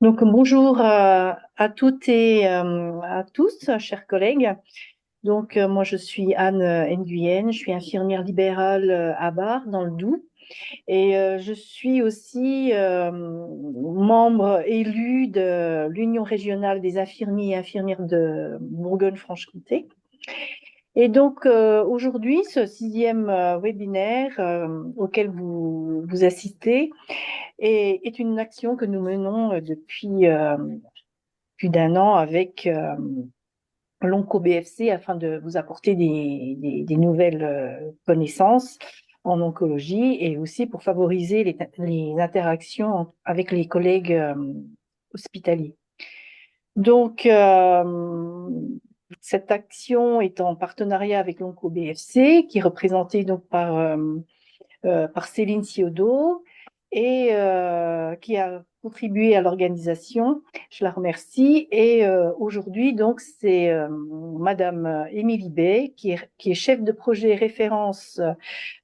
Donc, bonjour à toutes et à tous, chers collègues. Donc, moi, je suis Anne Nguyen, je suis infirmière libérale à Bar, dans le Doubs. Et je suis aussi membre élu de l'Union régionale des infirmiers et infirmières de Bourgogne-Franche-Comté. Et donc, aujourd'hui, ce sixième webinaire auquel vous assistez est une action que nous menons depuis plus d'un an avec l'OncoBFC afin de vous apporter des nouvelles connaissances en oncologie et aussi pour favoriser les interactions avec les collègues hospitaliers. Donc, cette action est en partenariat avec l'OncoBFC, qui est représentée donc par Céline Ciodo et qui a contribué à l'organisation. Je la remercie. Et aujourd'hui, donc, c'est Madame Émilie Bay, qui est chef de projet référence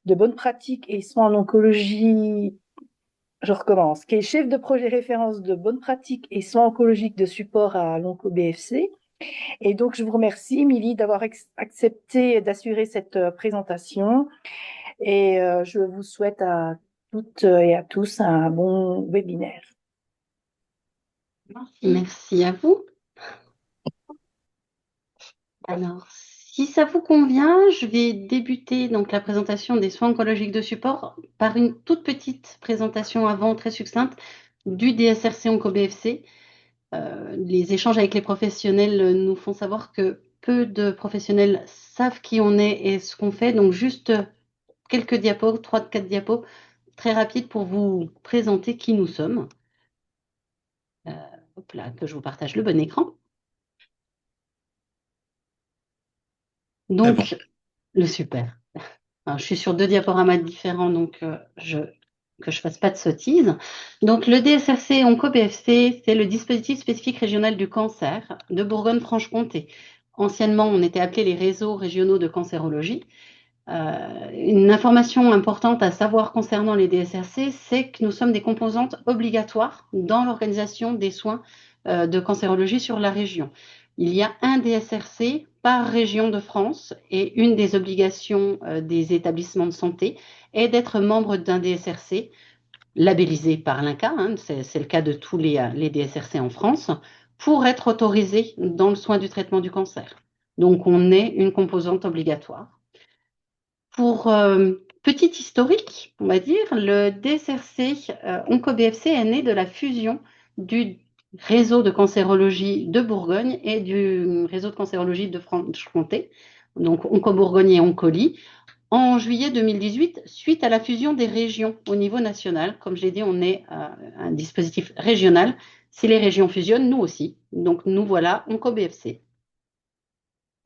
de bonnes pratiques et soins en oncologie. Je recommence. Qui est chef de projet référence de bonnes pratiques et soins oncologiques de support à l'OncoBFC. Et donc, je vous remercie, Émilie, d'avoir accepté d'assurer cette présentation. Et je vous souhaite à toutes et à tous un bon webinaire. Merci à vous. Alors, si ça vous convient, je vais débuter donc la présentation des soins oncologiques de support par une toute petite présentation avant, très succincte, du DSRC OncoBFC. Les échanges avec les professionnels nous font savoir que peu de professionnels savent qui on est et ce qu'on fait. Donc, juste quelques diapos, 3-4 diapos, très rapides pour vous présenter qui nous sommes. Hop là, que je vous partage le bon écran. C'est bon. Donc, le super. Alors, je suis sur deux diaporamas différents, donc que je fasse pas de sottises. Donc, le DSRC OncoBFC, c'est le dispositif spécifique régional du cancer de Bourgogne-Franche-Comté. Anciennement, on était appelé les réseaux régionaux de cancérologie. Une information importante à savoir concernant les DSRC, c'est que nous sommes des composantes obligatoires dans l'organisation des soins de cancérologie sur la région. Il y a un DSRC par région de France et une des obligations des établissements de santé est d'être membre d'un DSRC labellisé par l'INCa, hein, c'est le cas de tous les DSRC en France, pour être autorisé dans le soin du traitement du cancer. Donc on est une composante obligatoire. Pour petit historique, on va dire, le DSRC OncoBFC est né de la fusion du réseau de cancérologie de Bourgogne et du réseau de cancérologie de Franche-Comté, donc Oncobourgogne et Oncoli, en juillet 2018, suite à la fusion des régions au niveau national. Comme je l'ai dit, on est un dispositif régional. Si les régions fusionnent, nous aussi. Donc nous voilà, OncoBFC.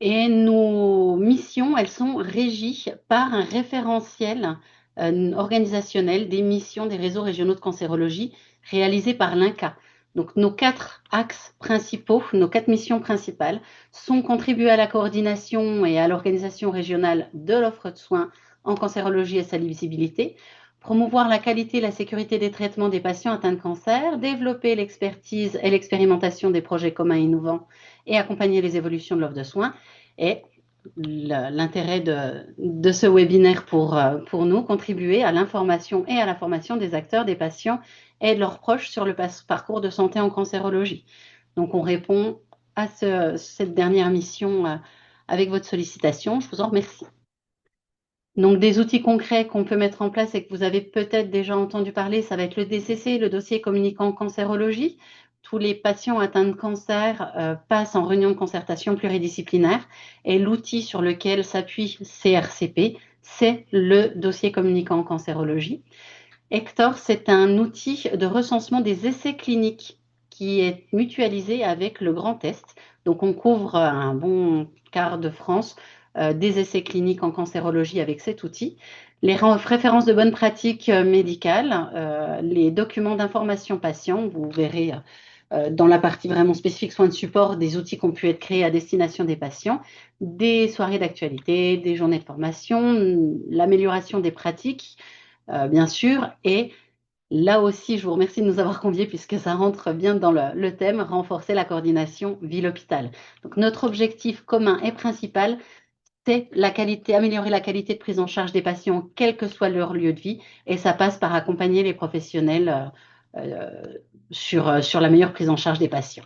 Et nos missions, elles sont régies par un référentiel organisationnel des missions des réseaux régionaux de cancérologie réalisé par l'INCa. Donc nos quatre axes principaux, nos quatre missions principales sont contribuer à la coordination et à l'organisation régionale de l'offre de soins en cancérologie et sa lisibilité, promouvoir la qualité et la sécurité des traitements des patients atteints de cancer, développer l'expertise et l'expérimentation des projets communs et innovants et accompagner les évolutions de l'offre de soins. Et l'intérêt de ce webinaire pour nous, contribuer à l'information et à la formation des acteurs, des patients et de leurs proches sur le parcours de santé en cancérologie. Donc, on répond à cette dernière mission avec votre sollicitation. Je vous en remercie. Donc, des outils concrets qu'on peut mettre en place et que vous avez peut-être déjà entendu parler, ça va être le DCC, le dossier communicant en cancérologie. Tous les patients atteints de cancer passent en réunion de concertation pluridisciplinaire et l'outil sur lequel s'appuie CRCP, c'est le dossier communicant en cancérologie. Hector, c'est un outil de recensement des essais cliniques qui est mutualisé avec le Grand Est. Donc, on couvre un bon quart de France des essais cliniques en cancérologie avec cet outil. Les références de bonnes pratiques médicales, les documents d'information patient, vous verrez dans la partie vraiment spécifique soins de support, des outils qui ont pu être créés à destination des patients, des soirées d'actualité, des journées de formation, l'amélioration des pratiques, bien sûr, et Là aussi, je vous remercie de nous avoir conviés puisque ça rentre bien dans le thème, renforcer la coordination ville-hôpital. Donc notre objectif commun et principal, c'est la qualité, améliorer la qualité de prise en charge des patients, quel que soit leur lieu de vie, et ça passe par accompagner les professionnels sur la meilleure prise en charge des patients.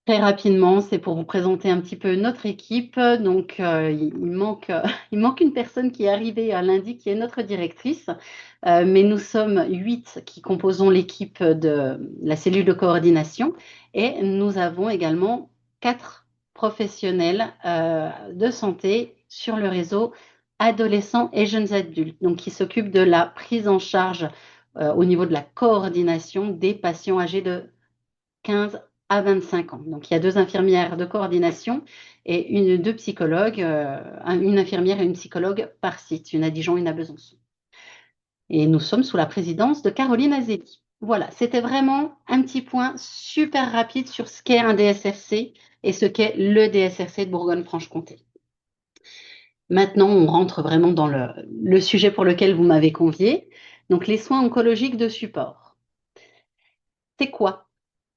Très rapidement, c'est pour vous présenter un petit peu notre équipe. Donc, il manque une personne qui est arrivée lundi, qui est notre directrice. Mais nous sommes 8 qui composons l'équipe de la cellule de coordination. Et nous avons également 4 professionnels de santé sur le réseau adolescents et jeunes adultes, donc qui s'occupent de la prise en charge au niveau de la coordination des patients âgés de 15 à 25 ans. Donc, il y a 2 infirmières de coordination et 2 psychologues, une infirmière et une psychologue par site, une à Dijon, une à Besançon. Et nous sommes sous la présidence de Caroline Azéli. Voilà, c'était vraiment un petit point super rapide sur ce qu'est un DSRC et ce qu'est le DSRC de Bourgogne-Franche-Comté. Maintenant, on rentre vraiment dans le sujet pour lequel vous m'avez convié. Donc, les soins oncologiques de support. C'est quoi?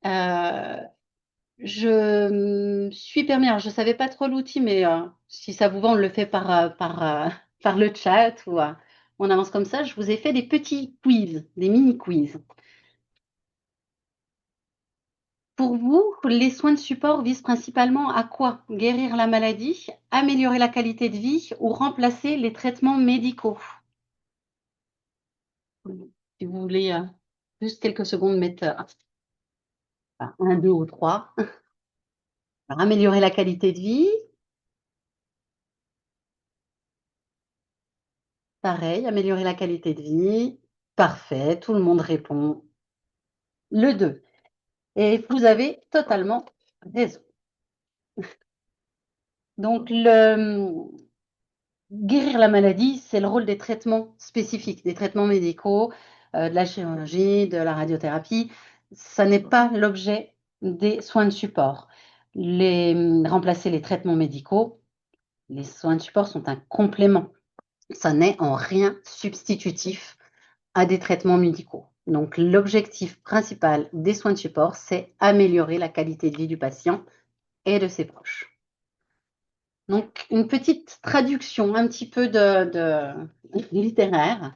Euh, Je suis permis, alors je ne savais pas trop l'outil, mais si ça vous va, on le fait par le chat ou on avance comme ça. Je vous ai fait des petits quiz, des mini-quiz. Pour vous, les soins de support visent principalement à quoi? Guérir la maladie, améliorer la qualité de vie ou remplacer les traitements médicaux? Si vous voulez juste quelques secondes, mettre 1, 2 ou 3. Améliorer la qualité de vie, pareil, améliorer la qualité de vie. Parfait, tout le monde répond le 2. Et vous avez totalement raison. Donc, guérir la maladie, c'est le rôle des traitements spécifiques, des traitements médicaux, de la chirurgie, de la radiothérapie. Ça n'est pas l'objet des soins de support. Remplacer les traitements médicaux, les soins de support sont un complément. Ça n'est en rien substitutif à des traitements médicaux. Donc, l'objectif principal des soins de support, c'est améliorer la qualité de vie du patient et de ses proches. Donc, une petite traduction un petit peu de littéraire.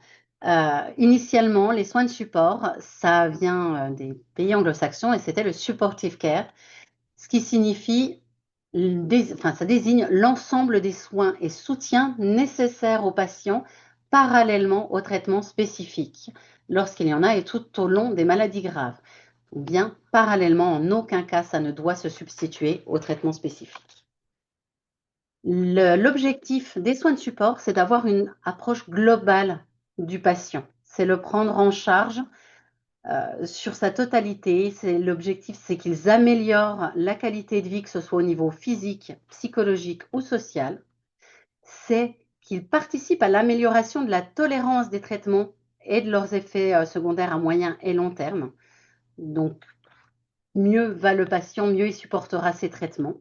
Initialement, les soins de support, ça vient des pays anglo-saxons et c'était le supportive care, ce qui signifie, ça désigne l'ensemble des soins et soutiens nécessaires aux patients parallèlement au traitement spécifique, lorsqu'il y en a et tout au long des maladies graves. Ou bien, parallèlement, en aucun cas, ça ne doit se substituer au traitement spécifique. L'objectif des soins de support, c'est d'avoir une approche globale du patient. C'est le prendre en charge sur sa totalité. L'objectif, c'est qu'ils améliorent la qualité de vie, que ce soit au niveau physique, psychologique ou social. C'est qu'ils participent à l'amélioration de la tolérance des traitements et de leurs effets secondaires à moyen et long terme. Donc, mieux va le patient, mieux il supportera ses traitements.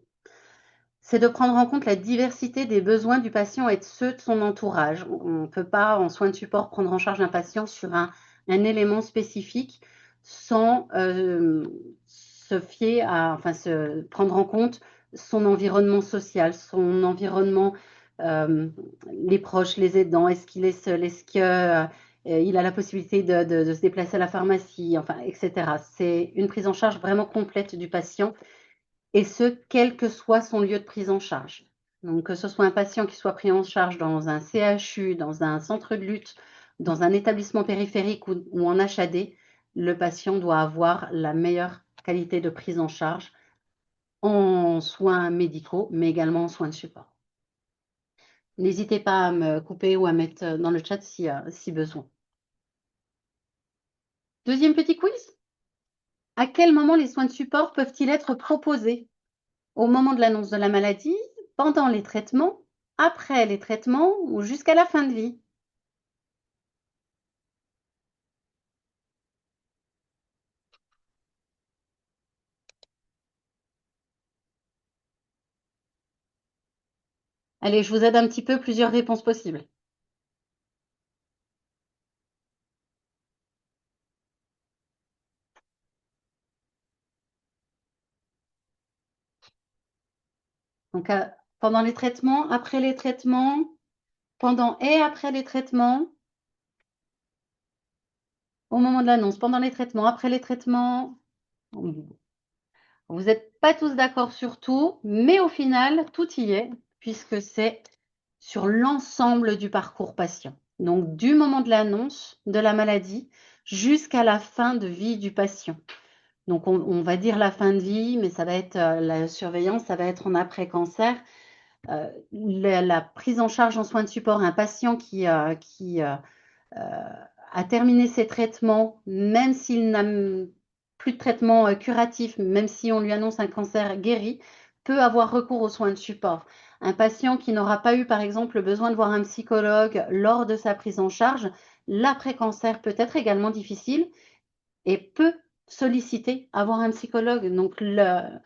C'est de prendre en compte la diversité des besoins du patient et de ceux de son entourage. On ne peut pas, en soins de support, prendre en charge un patient sur un élément spécifique sans se fier se prendre en compte son environnement social, son environnement, euh, les proches, les aidants. Est-ce qu'il est seul? Est-ce qu'il a la possibilité de se déplacer à la pharmacie, etc. C'est une prise en charge vraiment complète du patient et ce, quel que soit son lieu de prise en charge. Donc, que ce soit un patient qui soit pris en charge dans un CHU, dans un centre de lutte, dans un établissement périphérique ou en HAD, le patient doit avoir la meilleure qualité de prise en charge en soins médicaux, mais également en soins de support. N'hésitez pas à me couper ou à mettre dans le chat si besoin. Deuxième petit quiz. À quel moment les soins de support peuvent-ils être proposés? Au moment de l'annonce de la maladie, pendant les traitements, après les traitements ou jusqu'à la fin de vie? Allez, je vous aide un petit peu, plusieurs réponses possibles. Donc, pendant les traitements, après les traitements, pendant et après les traitements, au moment de l'annonce, pendant les traitements, après les traitements. Vous n'êtes pas tous d'accord sur tout, mais au final, tout y est, puisque c'est sur l'ensemble du parcours patient. Donc, du moment de l'annonce de la maladie jusqu'à la fin de vie du patient. Donc, on va dire la fin de vie, mais ça va être la surveillance, ça va être en après-cancer. La prise en charge en soins de support, un patient qui a terminé ses traitements, même s'il n'a plus de traitement curatif, même si on lui annonce un cancer guéri, peut avoir recours aux soins de support. Un patient qui n'aura pas eu, par exemple, besoin de voir un psychologue lors de sa prise en charge, l'après-cancer peut être également difficile et peut solliciter avoir un psychologue. Donc, la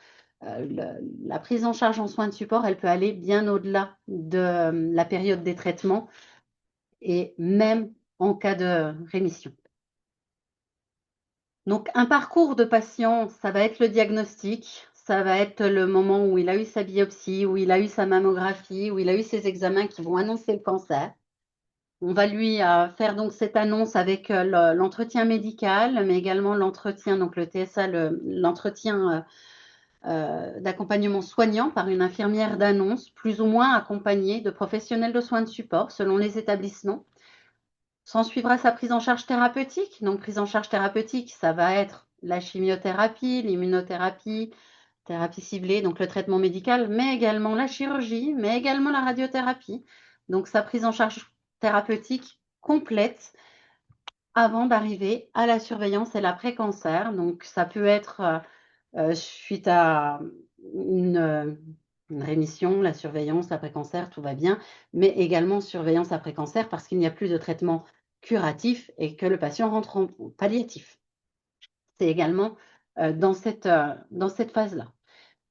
prise en charge en soins de support, elle peut aller bien au-delà de la période des traitements et même en cas de rémission. Donc, un parcours de patient, ça va être le diagnostic, ça va être le moment où il a eu sa biopsie, où il a eu sa mammographie, où il a eu ses examens qui vont annoncer le cancer. On va lui faire donc cette annonce avec l'entretien médical, mais également l'entretien, donc le TSA, l'entretien d'accompagnement soignant par une infirmière d'annonce, plus ou moins accompagnée de professionnels de soins de support selon les établissements. S'en suivra sa prise en charge thérapeutique. Donc, prise en charge thérapeutique, ça va être la chimiothérapie, l'immunothérapie, thérapie ciblée, donc le traitement médical, mais également la chirurgie, mais également la radiothérapie. Donc, sa prise en charge thérapeutique complète avant d'arriver à la surveillance et l'après-cancer. Donc, ça peut être suite à une rémission, la surveillance après-cancer, tout va bien, mais également surveillance après-cancer parce qu'il n'y a plus de traitement curatif et que le patient rentre en palliatif. C'est également dans cette phase-là.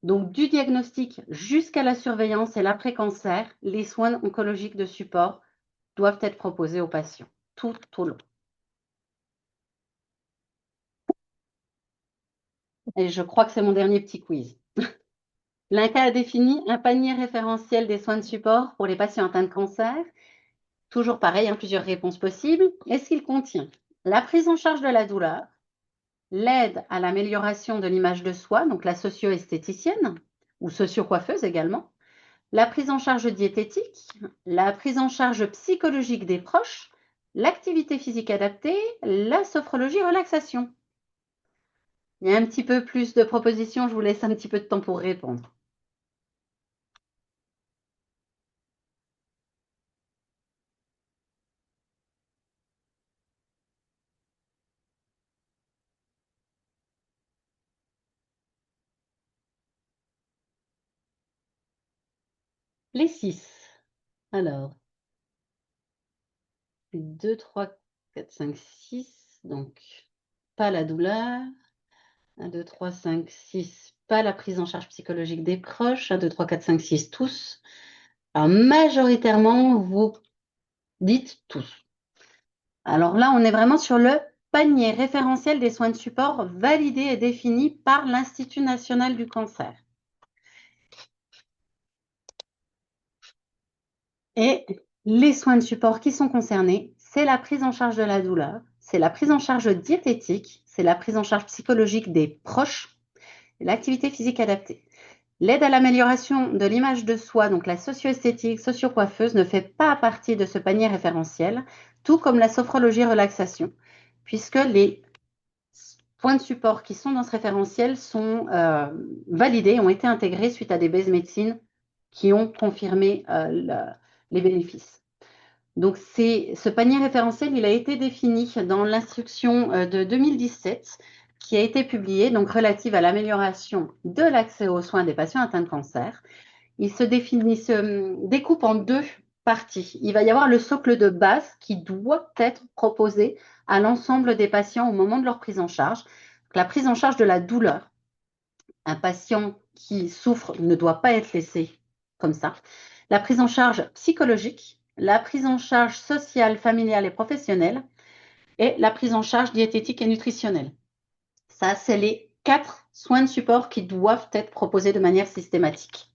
Donc, du diagnostic jusqu'à la surveillance et l'après-cancer, les soins oncologiques de support doivent être proposés aux patients tout au long. Et je crois que c'est mon dernier petit quiz. L'INCa a défini un panier référentiel des soins de support pour les patients atteints de cancer. Toujours pareil, plusieurs réponses possibles. Est-ce qu'il contient la prise en charge de la douleur, l'aide à l'amélioration de l'image de soi, donc la socio-esthéticienne ou socio-coiffeuse également, la prise en charge diététique, la prise en charge psychologique des proches, l'activité physique adaptée, la sophrologie relaxation? Il y a un petit peu plus de propositions, je vous laisse un petit peu de temps pour répondre. Les 6. Alors, 2, 3, 4, 5, 6. Donc, pas la douleur. 1, 2, 3, 5, 6. Pas la prise en charge psychologique des proches. 1, 2, 3, 4, 5, 6, tous. Alors, majoritairement, vous dites tous. Alors là, on est vraiment sur le panier référentiel des soins de support validé et défini par l'Institut national du cancer. Et les soins de support qui sont concernés, c'est la prise en charge de la douleur, c'est la prise en charge diététique, c'est la prise en charge psychologique des proches, l'activité physique adaptée. L'aide à l'amélioration de l'image de soi, donc la socio-esthétique, socio-coiffeuse, ne fait pas partie de ce panier référentiel, tout comme la sophrologie relaxation, puisque les points de support qui sont dans ce référentiel sont validés, ont été intégrés suite à des bases médecines qui ont confirmé les bénéfices. Donc, ce panier référentiel, il a été défini dans l'instruction de 2017 qui a été publiée, donc relative à l'amélioration de l'accès aux soins des patients atteints de cancer. Il se découpe en deux parties. Il va y avoir le socle de base qui doit être proposé à l'ensemble des patients au moment de leur prise en charge. La prise en charge de la douleur. Un patient qui souffre ne doit pas être laissé comme ça. La prise en charge psychologique, la prise en charge sociale, familiale et professionnelle et la prise en charge diététique et nutritionnelle. Ça, c'est les 4 soins de support qui doivent être proposés de manière systématique.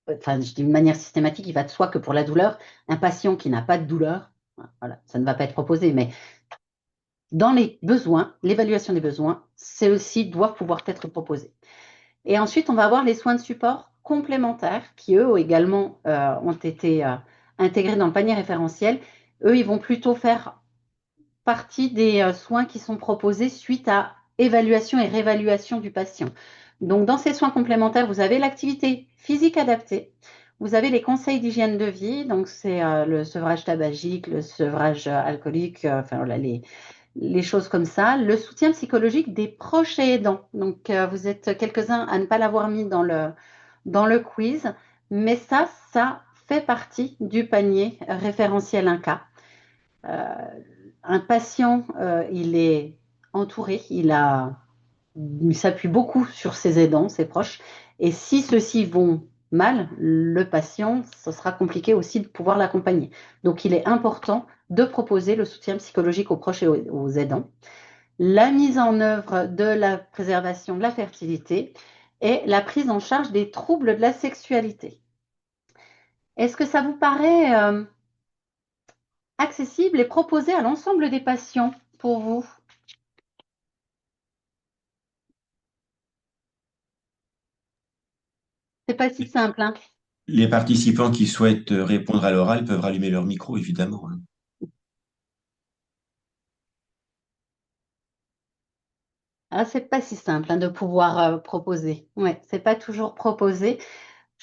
enfin, je dis de manière systématique, il va de soi que pour la douleur, un patient qui n'a pas de douleur, voilà, ça ne va pas être proposé. Mais dans les besoins, l'évaluation des besoins, c'est aussi doivent pouvoir être proposés. Et ensuite, on va avoir les soins de support complémentaires qui, eux, également ont été intégrés dans le panier référentiel. Eux, ils vont plutôt faire partie des soins qui sont proposés suite à évaluation et réévaluation du patient. Donc, dans ces soins complémentaires, vous avez l'activité physique adaptée, vous avez les conseils d'hygiène de vie, donc c'est le sevrage tabagique, le sevrage alcoolique, enfin voilà, les choses comme ça, le soutien psychologique des proches et aidants. Donc, vous êtes quelques-uns à ne pas l'avoir mis dans le quiz, mais ça fait partie du panier référentiel INCA. Euh, un patient, il est entouré, il s'appuie beaucoup sur ses aidants, ses proches, et si ceux-ci vont mal, le patient, ce sera compliqué aussi de pouvoir l'accompagner. Donc, il est important de proposer le soutien psychologique aux proches et aux aidants, la mise en œuvre de la préservation de la fertilité et la prise en charge des troubles de la sexualité. Est-ce que ça vous paraît accessible et proposé à l'ensemble des patients pour vous? C'est pas si simple, hein? Les participants qui souhaitent répondre à l'oral peuvent rallumer leur micro, évidemment, hein. Ah, c'est pas si simple hein, de pouvoir proposer. Ouais, c'est pas toujours proposé.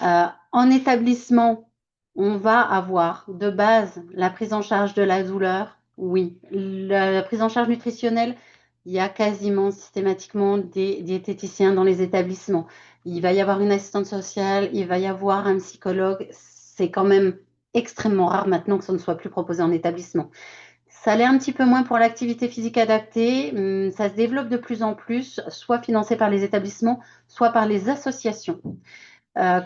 En établissement, on va avoir de base la prise en charge de la douleur. Oui, la prise en charge nutritionnelle, il y a quasiment systématiquement des diététiciens dans les établissements. Il va y avoir une assistante sociale, il va y avoir un psychologue. C'est quand même extrêmement rare maintenant que ça ne soit plus proposé en établissement. Ça l'est un petit peu moins pour l'activité physique adaptée. Ça se développe de plus en plus, soit financé par les établissements, soit par les associations.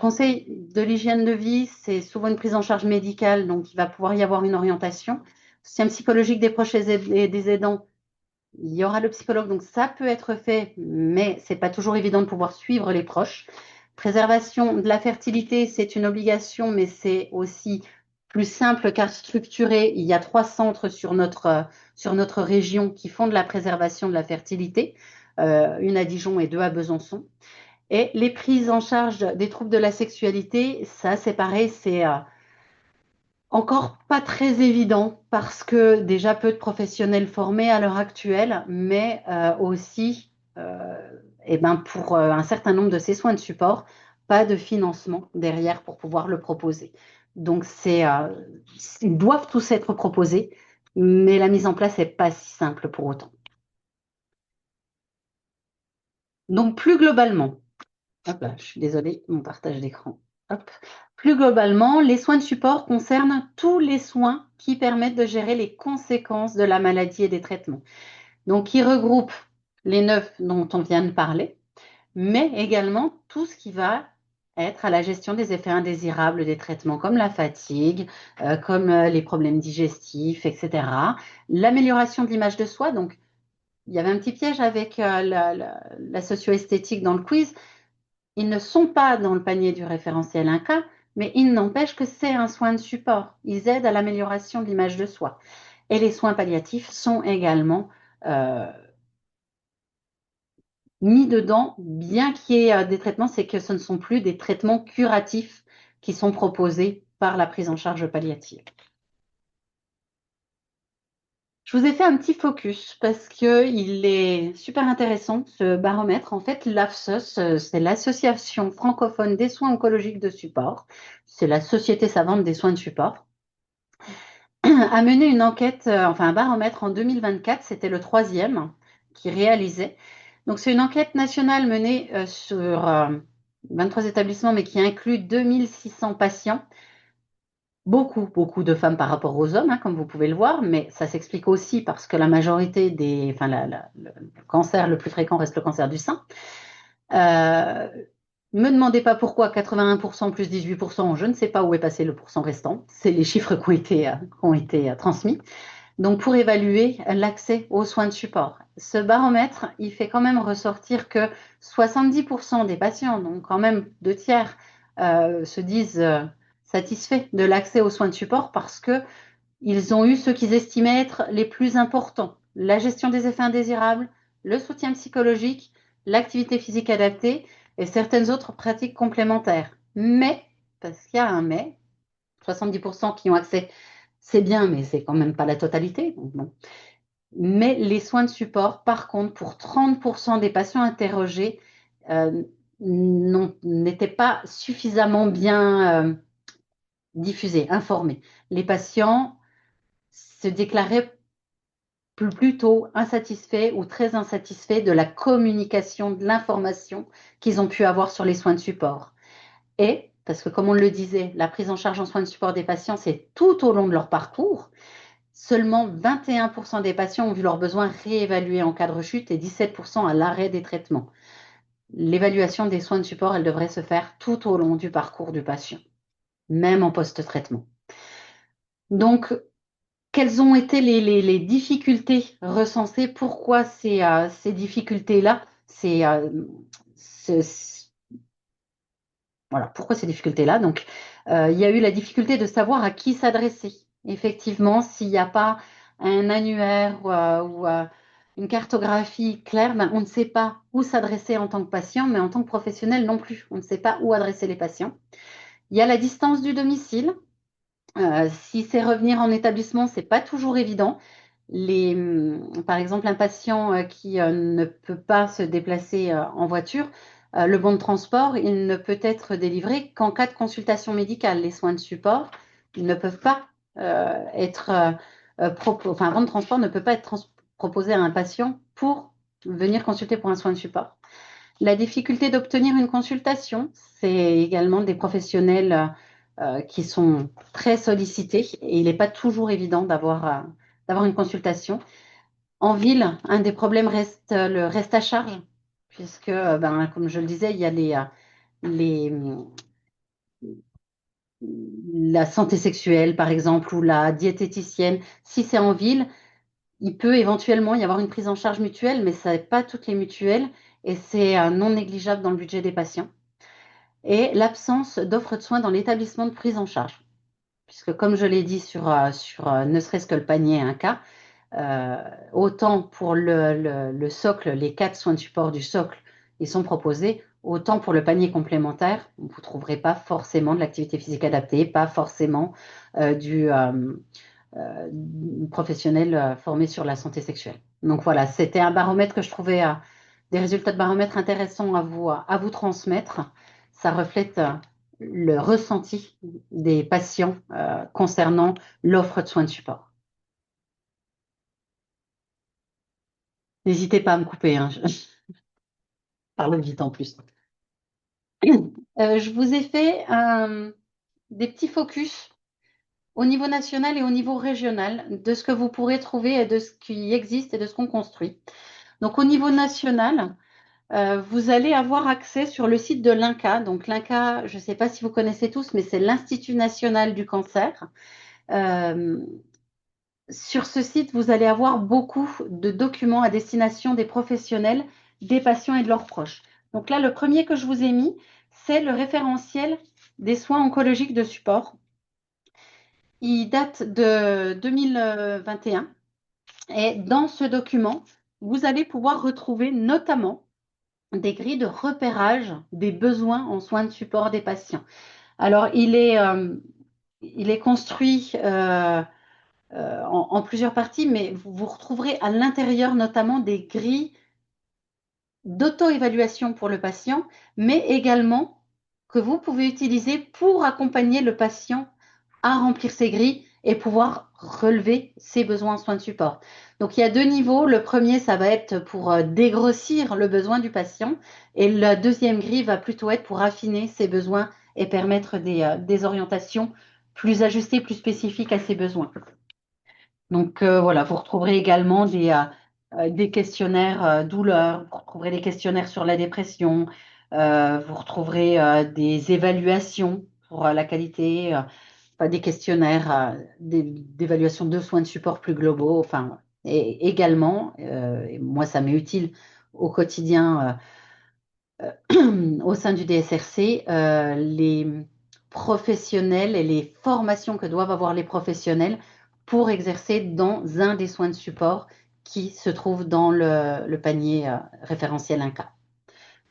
Conseil de l'hygiène de vie, c'est souvent une prise en charge médicale, donc il va pouvoir y avoir une orientation. Soutien psychologique des proches et des aidants, il y aura le psychologue, donc ça peut être fait, mais c'est pas toujours évident de pouvoir suivre les proches. Préservation de la fertilité, c'est une obligation, mais c'est aussi plus simple car structuré. Il y a 3 centres sur notre région qui font de la préservation de la fertilité, une à Dijon et 2 à Besançon. Et les prises en charge des troubles de la sexualité, ça c'est pareil, c'est encore pas très évident parce que déjà peu de professionnels formés à l'heure actuelle, mais aussi eh ben pour un certain nombre de ces soins de support, pas de financement derrière pour pouvoir le proposer. Donc ils doivent tous être proposés, mais la mise en place n'est pas si simple pour autant. Donc plus globalement, hop là, je suis désolée, mon partage d'écran. Hop. Plus globalement, les soins de support concernent tous les soins qui permettent de gérer les conséquences de la maladie et des traitements. Donc, ils regroupent les 9 dont on vient de parler, mais également tout ce qui va être à la gestion des effets indésirables des traitements comme la fatigue, comme les problèmes digestifs, etc. L'amélioration de l'image de soi. Donc, il y avait un petit piège avec la socio-esthétique dans le quiz. Ils ne sont pas dans le panier du référentiel INCA, mais il n'empêche que c'est un soin de support. Ils aident à l'amélioration de l'image de soi. Et les soins palliatifs sont également euh, mis dedans, bien qu'il y ait des traitements, c'est que ce ne sont plus des traitements curatifs qui sont proposés par la prise en charge palliative. Je vous ai fait un petit focus parce qu'il est super intéressant, ce baromètre. En fait, l'AFSOS, c'est l'Association francophone des soins oncologiques de support. C'est la société savante des soins de support. A mené une enquête, enfin un baromètre en 2024, c'était le 3e qui réalisait. Donc, c'est une enquête nationale menée sur 23 établissements, mais qui inclut 2600 patients. Beaucoup de femmes par rapport aux hommes, hein, comme vous pouvez le voir, mais ça s'explique aussi parce que la majorité le cancer le plus fréquent reste le cancer du sein. Me demandez pas pourquoi 81% plus 18%, je ne sais pas où est passé le pourcent restant. C'est les chiffres qui ont été transmis. Donc, pour évaluer l'accès aux soins de support. Ce baromètre, il fait quand même ressortir que 70% des patients, donc quand même 2 tiers, se disent satisfaits de l'accès aux soins de support parce que ils ont eu ce qu'ils estimaient être les plus importants: la gestion des effets indésirables, le soutien psychologique, l'activité physique adaptée et certaines autres pratiques complémentaires. Mais, parce qu'il y a un mais, 70% qui ont accès, c'est bien, mais c'est quand même pas la totalité. Donc bon. Mais les soins de support, par contre, pour 30% des patients interrogés, euh, n'étaient pas suffisamment bien diffusés, informés. Les patients se déclaraient plutôt insatisfaits ou très insatisfaits de la communication, de l'information qu'ils ont pu avoir sur les soins de support. Et, parce que comme on le disait, la prise en charge en soins de support des patients, c'est tout au long de leur parcours. Seulement 21% des patients ont vu leurs besoins réévalués en cas de rechute et 17% à l'arrêt des traitements. L'évaluation des soins de support, elle devrait se faire tout au long du parcours du patient, même en post-traitement. Donc, quelles ont été les difficultés recensées? Pourquoi ces difficultés-là? Voilà, pourquoi ces difficultés-là? Donc, il y a eu la difficulté de savoir à qui s'adresser. Effectivement, s'il n'y a pas un annuaire ou une cartographie claire, ben, on ne sait pas où s'adresser en tant que patient, mais en tant que professionnel non plus. On ne sait pas où adresser les patients. Il y a la distance du domicile. Si c'est revenir en établissement, c'est pas toujours évident. Par exemple, un patient qui ne peut pas se déplacer en voiture, le bon de transport, il ne peut être délivré qu'en cas de consultation médicale. Les soins de support, ils ne peuvent pas être enfin, un bon de transport ne peut pas être proposé à un patient pour venir consulter pour un soin de support. La difficulté d'obtenir une consultation, c'est également des professionnels qui sont très sollicités et il n'est pas toujours évident d'avoir une consultation. En ville, un des problèmes reste le reste à charge, puisque, ben, comme je le disais, il y a les, la santé sexuelle, par exemple, ou la diététicienne. Si c'est en ville, il peut éventuellement y avoir une prise en charge mutuelle, mais ce n'est pas toutes les mutuelles et c'est non négligeable dans le budget des patients. Et l'absence d'offres de soins dans l'établissement de prise en charge. Puisque comme je l'ai dit sur ne serait-ce que le panier un cas, autant pour le socle, les 4 soins de support du socle, ils sont proposés, autant pour le panier complémentaire, vous ne trouverez pas forcément de l'activité physique adaptée, pas forcément du professionnel formé sur la santé sexuelle. Donc voilà, c'était un baromètre que je trouvais des résultats de baromètre intéressants à vous transmettre. Ça reflète le ressenti des patients concernant l'offre de soins de support. N'hésitez pas à me couper, hein, je parle vite en plus. Je vous ai fait des petits focus au niveau national et au niveau régional de ce que vous pourrez trouver et de ce qui existe et de ce qu'on construit. Donc au niveau national, vous allez avoir accès sur le site de l'INCa. Donc l'INCa, je ne sais pas si vous connaissez tous, mais c'est l'Institut national du cancer. Sur ce site, vous allez avoir beaucoup de documents à destination des professionnels, des patients et de leurs proches. Donc là, le premier que je vous ai mis, c'est le référentiel des soins oncologiques de support. Il date de 2021 et dans ce document, vous allez pouvoir retrouver notamment des grilles de repérage des besoins en soins de support des patients. Alors, il est construit en plusieurs parties, mais vous retrouverez à l'intérieur notamment des grilles d'auto-évaluation pour le patient, mais également que vous pouvez utiliser pour accompagner le patient à remplir ses grilles et pouvoir relever ses besoins en soins de support. Donc, il y a 2 niveaux. Le premier, ça va être pour dégrossir le besoin du patient et la deuxième grille va plutôt être pour affiner ses besoins et permettre des orientations plus ajustées, plus spécifiques à ses besoins. Donc, voilà, vous retrouverez également des questionnaires douleur, vous retrouverez des questionnaires sur la dépression, vous retrouverez des évaluations pour la qualité, des questionnaires d'évaluation de soins de support plus globaux. Enfin, et également, et moi, ça m'est utile au quotidien au sein du DSRC, les professionnels et les formations que doivent avoir les professionnels pour exercer dans un des soins de support qui se trouve dans le panier référentiel 1K.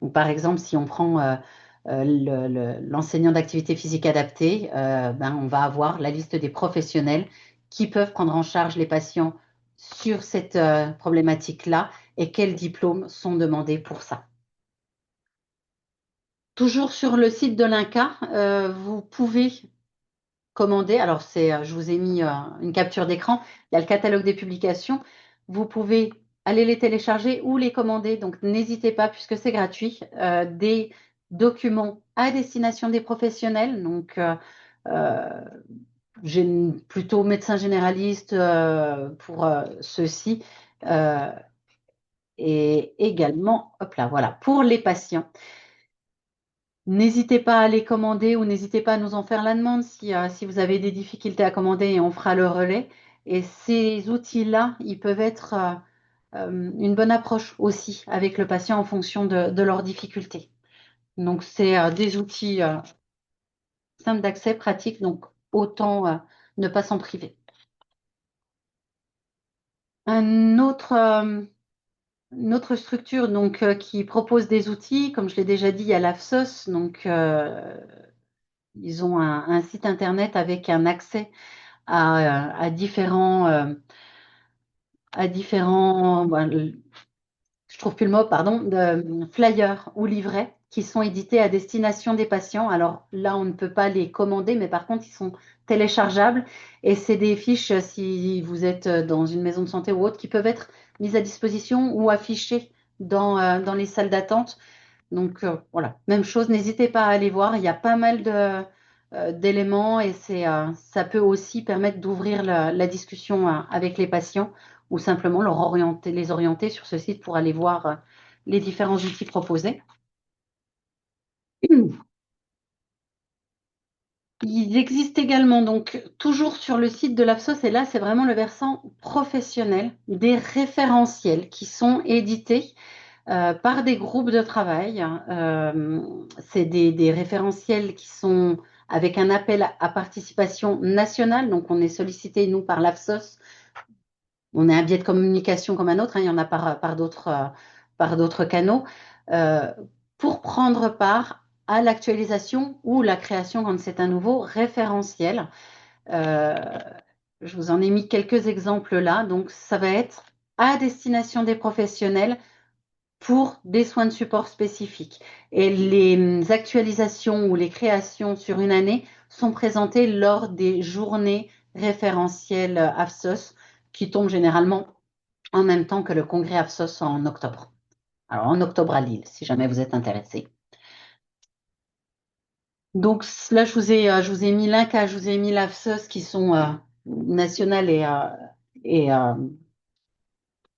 Donc, par exemple, si on prend l'enseignant d'activité physique adaptée, ben, on va avoir la liste des professionnels qui peuvent prendre en charge les patients sur cette problématique-là et quels diplômes sont demandés pour ça. Toujours sur le site de l'INCA, vous pouvez commander. Alors, je vous ai mis une capture d'écran. Il y a le catalogue des publications. Vous pouvez aller les télécharger ou les commander. Donc, n'hésitez pas, puisque c'est gratuit, des documents à destination des professionnels. Donc, j'ai plutôt médecin généraliste pour ceux-ci. Et également, hop là, voilà, pour les patients. N'hésitez pas à les commander ou n'hésitez pas à nous en faire la demande si vous avez des difficultés à commander et on fera le relais. Et ces outils-là, ils peuvent être une bonne approche aussi avec le patient en fonction de leurs difficultés. Donc, c'est des outils simples d'accès, pratiques, donc autant ne pas s'en priver. Une autre structure donc, qui propose des outils, comme je l'ai déjà dit, il y a l'AFSOS, donc ils ont un site internet avec un accès à différents, je trouve plus le mot, pardon, de flyers ou livrets qui sont édités à destination des patients. Alors là, on ne peut pas les commander, mais par contre, ils sont téléchargeables et c'est des fiches, si vous êtes dans une maison de santé ou autre, qui peuvent être mises à disposition ou affichées dans les salles d'attente. Donc voilà, même chose, n'hésitez pas à aller voir, il y a pas mal d'éléments et ça peut aussi permettre d'ouvrir la discussion avec les patients ou simplement les orienter sur ce site pour aller voir les différents outils proposés. Il existe également, donc toujours sur le site de l'AFSOS, et là c'est vraiment le versant professionnel, des référentiels qui sont édités par des groupes de travail. C'est des référentiels qui sont avec un appel à participation nationale. Donc, on est sollicité, nous, par l'AFSOS. On est un biais de communication comme un autre. Hein, il y en a par d'autres canaux. euh, pour prendre part à l'actualisation ou la création, quand c'est un nouveau référentiel. Euh, je vous en ai mis quelques exemples là. Donc, ça va être à destination des professionnels pour des soins de support spécifiques. Et les actualisations ou les créations sur une année sont présentées lors des journées référentielles AFSOS qui tombent généralement en même temps que le congrès AFSOS en octobre. Alors en octobre à Lille, si jamais vous êtes intéressé. Donc là, je vous ai mis l'INCA, je vous ai mis l'AFSOS qui sont nationales et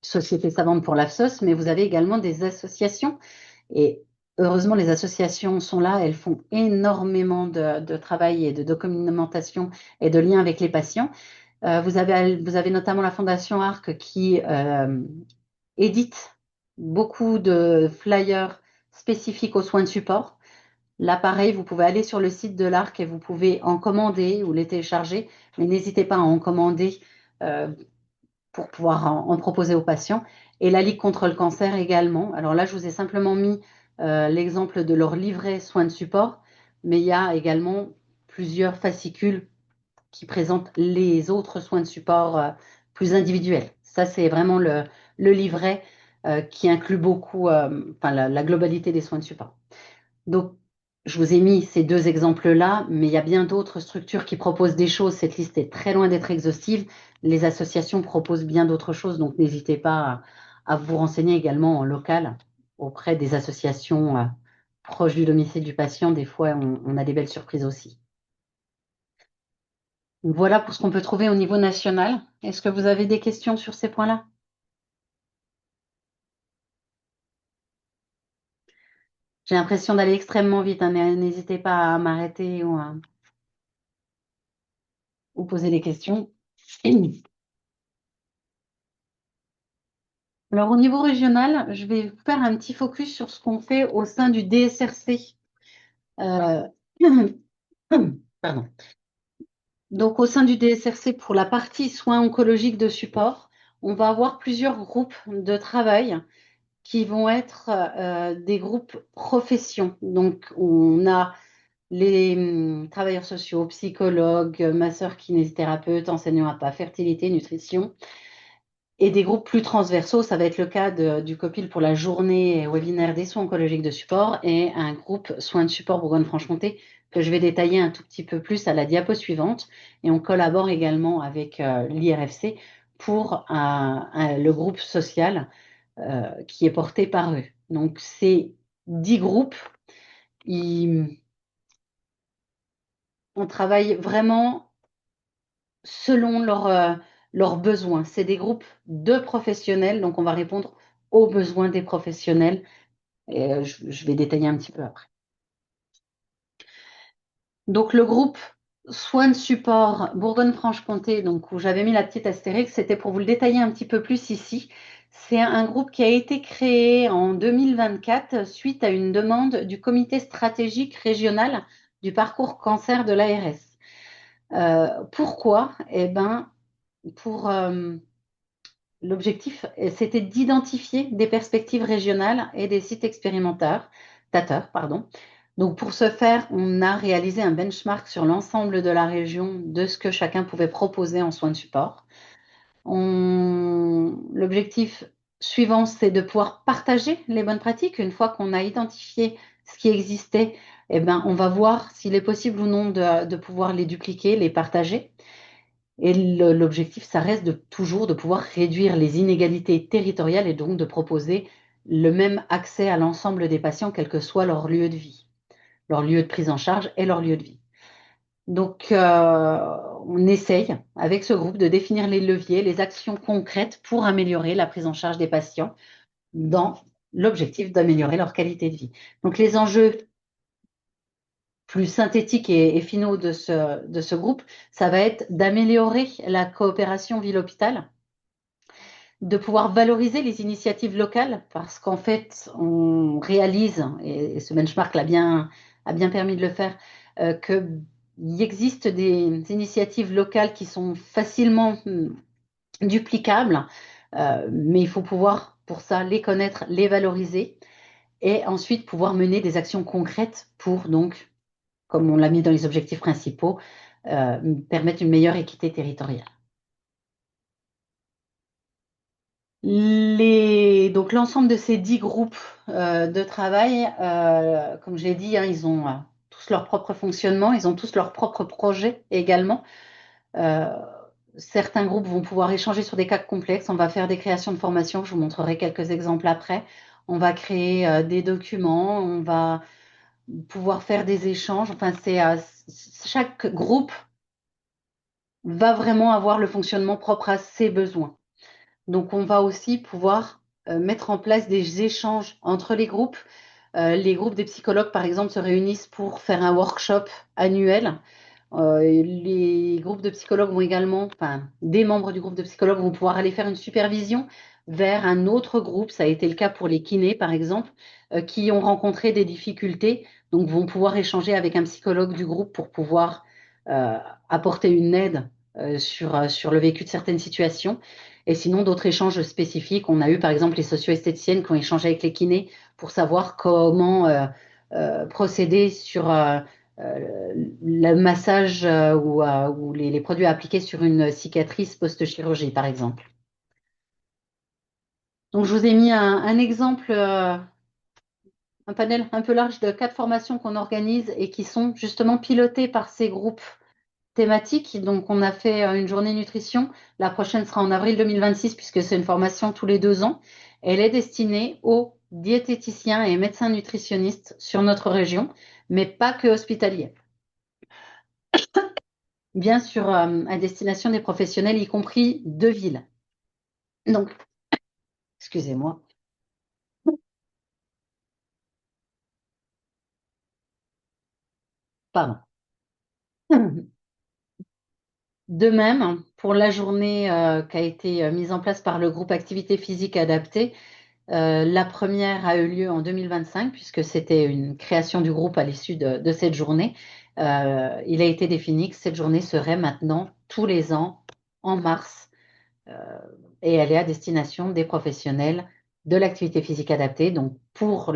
sociétés savantes pour l'AFSOS, mais vous avez également des associations. Et heureusement, les associations sont là, elles font énormément de travail et de documentation et de liens avec les patients. Vous avez notamment la Fondation ARC qui édite beaucoup de flyers spécifiques aux soins de support. Là, pareil, vous pouvez aller sur le site de l'ARC et vous pouvez en commander ou les télécharger, mais n'hésitez pas à en commander euh, pour pouvoir en proposer aux patients. Et la Ligue contre le cancer également. Alors là, je vous ai simplement mis l'exemple de leur livret soins de support, mais il y a également plusieurs fascicules qui présentent les autres soins de support plus individuels. Ça, c'est vraiment le livret qui inclut beaucoup, enfin, la globalité des soins de support. Donc, je vous ai mis ces deux exemples-là, mais il y a bien d'autres structures qui proposent des choses. Cette liste est très loin d'être exhaustive. Les associations proposent bien d'autres choses, donc n'hésitez pas à vous renseigner également en local auprès des associations proches du domicile du patient. Des fois, on a des belles surprises aussi. Donc, voilà pour ce qu'on peut trouver au niveau national. Est-ce que vous avez des questions sur ces points-là? J'ai l'impression d'aller extrêmement vite, hein, mais n'hésitez pas à m'arrêter ou poser des questions. Alors, au niveau régional, je vais faire un petit focus sur ce qu'on fait au sein du DSRC. Euh, Pardon. Donc, au sein du DSRC, pour la partie soins oncologiques de support, on va avoir plusieurs groupes de travail qui vont être des groupes professions. Donc, on a les travailleurs sociaux, psychologues, masseurs, kinésithérapeutes, enseignants à pas, fertilité, nutrition, et des groupes plus transversaux. Ça va être le cas du COPIL pour la journée webinaire des soins oncologiques de support et un groupe soins de support Bourgogne-Franche-Comté que je vais détailler un tout petit peu plus à la diapo suivante. Et on collabore également avec l'IRFC pour le groupe social qui est porté par eux. Donc, ces 10 groupes, on travaille vraiment selon leurs besoins. C'est des groupes de professionnels, donc on va répondre aux besoins des professionnels. Et je vais détailler un petit peu après. Donc le groupe soins de support Bourgogne-Franche-Comté, donc où j'avais mis la petite astérix, c'était pour vous le détailler un petit peu plus ici. C'est un groupe qui a été créé en 2024 suite à une demande du comité stratégique régional du parcours cancer de l'ARS. Pourquoi? Eh ben, pour l'objectif, c'était d'identifier des perspectives régionales et des sites expérimentateurs, pardon. Donc, pour ce faire, on a réalisé un benchmark sur l'ensemble de la région de ce que chacun pouvait proposer en soins de support. L'objectif suivant, c'est de pouvoir partager les bonnes pratiques. Une fois qu'on a identifié ce qui existait, eh ben, on va voir s'il est possible ou non de pouvoir les dupliquer, les partager. Et l'objectif, ça reste toujours de pouvoir réduire les inégalités territoriales et donc de proposer le même accès à l'ensemble des patients, quel que soit leur lieu de vie, leur lieu de prise en charge et leur lieu de vie. Donc, on essaye avec ce groupe de définir les leviers, les actions concrètes pour améliorer la prise en charge des patients dans l'objectif d'améliorer leur qualité de vie. Donc, les enjeux plus synthétiques et finaux de ce groupe, ça va être d'améliorer la coopération ville-hôpital, de pouvoir valoriser les initiatives locales, parce qu'en fait, on réalise, et ce benchmark a bien permis de le faire, qu'il existe des initiatives locales qui sont facilement duplicables, mais il faut pouvoir, pour ça, les connaître, les valoriser, et ensuite pouvoir mener des actions concrètes pour, donc, comme on l'a mis dans les objectifs principaux, permettre une meilleure équité territoriale. Donc l'ensemble de ces 10 groupes de travail, comme je l'ai dit, hein, ils ont tous leur propre fonctionnement, ils ont tous leurs propres projets également. Euh, Certains groupes vont pouvoir échanger sur des cas complexes. On va faire des créations de formation, je vous montrerai quelques exemples après. On va créer des documents, on va pouvoir faire des échanges. Enfin, chaque groupe va vraiment avoir le fonctionnement propre à ses besoins. Donc, on va aussi pouvoir mettre en place des échanges entre les groupes. Les groupes des psychologues, par exemple, se réunissent pour faire un workshop annuel. Les groupes de psychologues vont également, enfin, des membres du groupe de psychologues vont pouvoir aller faire une supervision vers un autre groupe. Ça a été le cas pour les kinés, par exemple, qui ont rencontré des difficultés, donc vont pouvoir échanger avec un psychologue du groupe pour pouvoir euh, apporter une aide sur le vécu de certaines situations. Et sinon, d'autres échanges spécifiques. On a eu, par exemple, les socio-esthéticiennes qui ont échangé avec les kinés pour savoir comment procéder sur le massage ou les produits appliqués sur une cicatrice post-chirurgie, par exemple. Donc, je vous ai mis un exemple, un panel un peu large de 4 formations qu'on organise et qui sont justement pilotées par ces groupes thématiques. Donc, on a fait une journée nutrition. La prochaine sera en avril 2026 puisque c'est une formation tous les 2 ans. Elle est destinée aux diététiciens et médecins nutritionnistes sur notre région, mais pas que hospitaliers. Bien sûr, à destination des professionnels, y compris de ville. Donc, excusez-moi. Pardon. De même, pour la journée qui a été mise en place par le groupe Activité physique adaptée. La première a eu lieu en 2025 puisque c'était une création du groupe à l'issue de cette journée. Il a été défini que cette journée serait maintenant tous les ans en mars et elle est à destination des professionnels de l'activité physique adaptée. Donc pour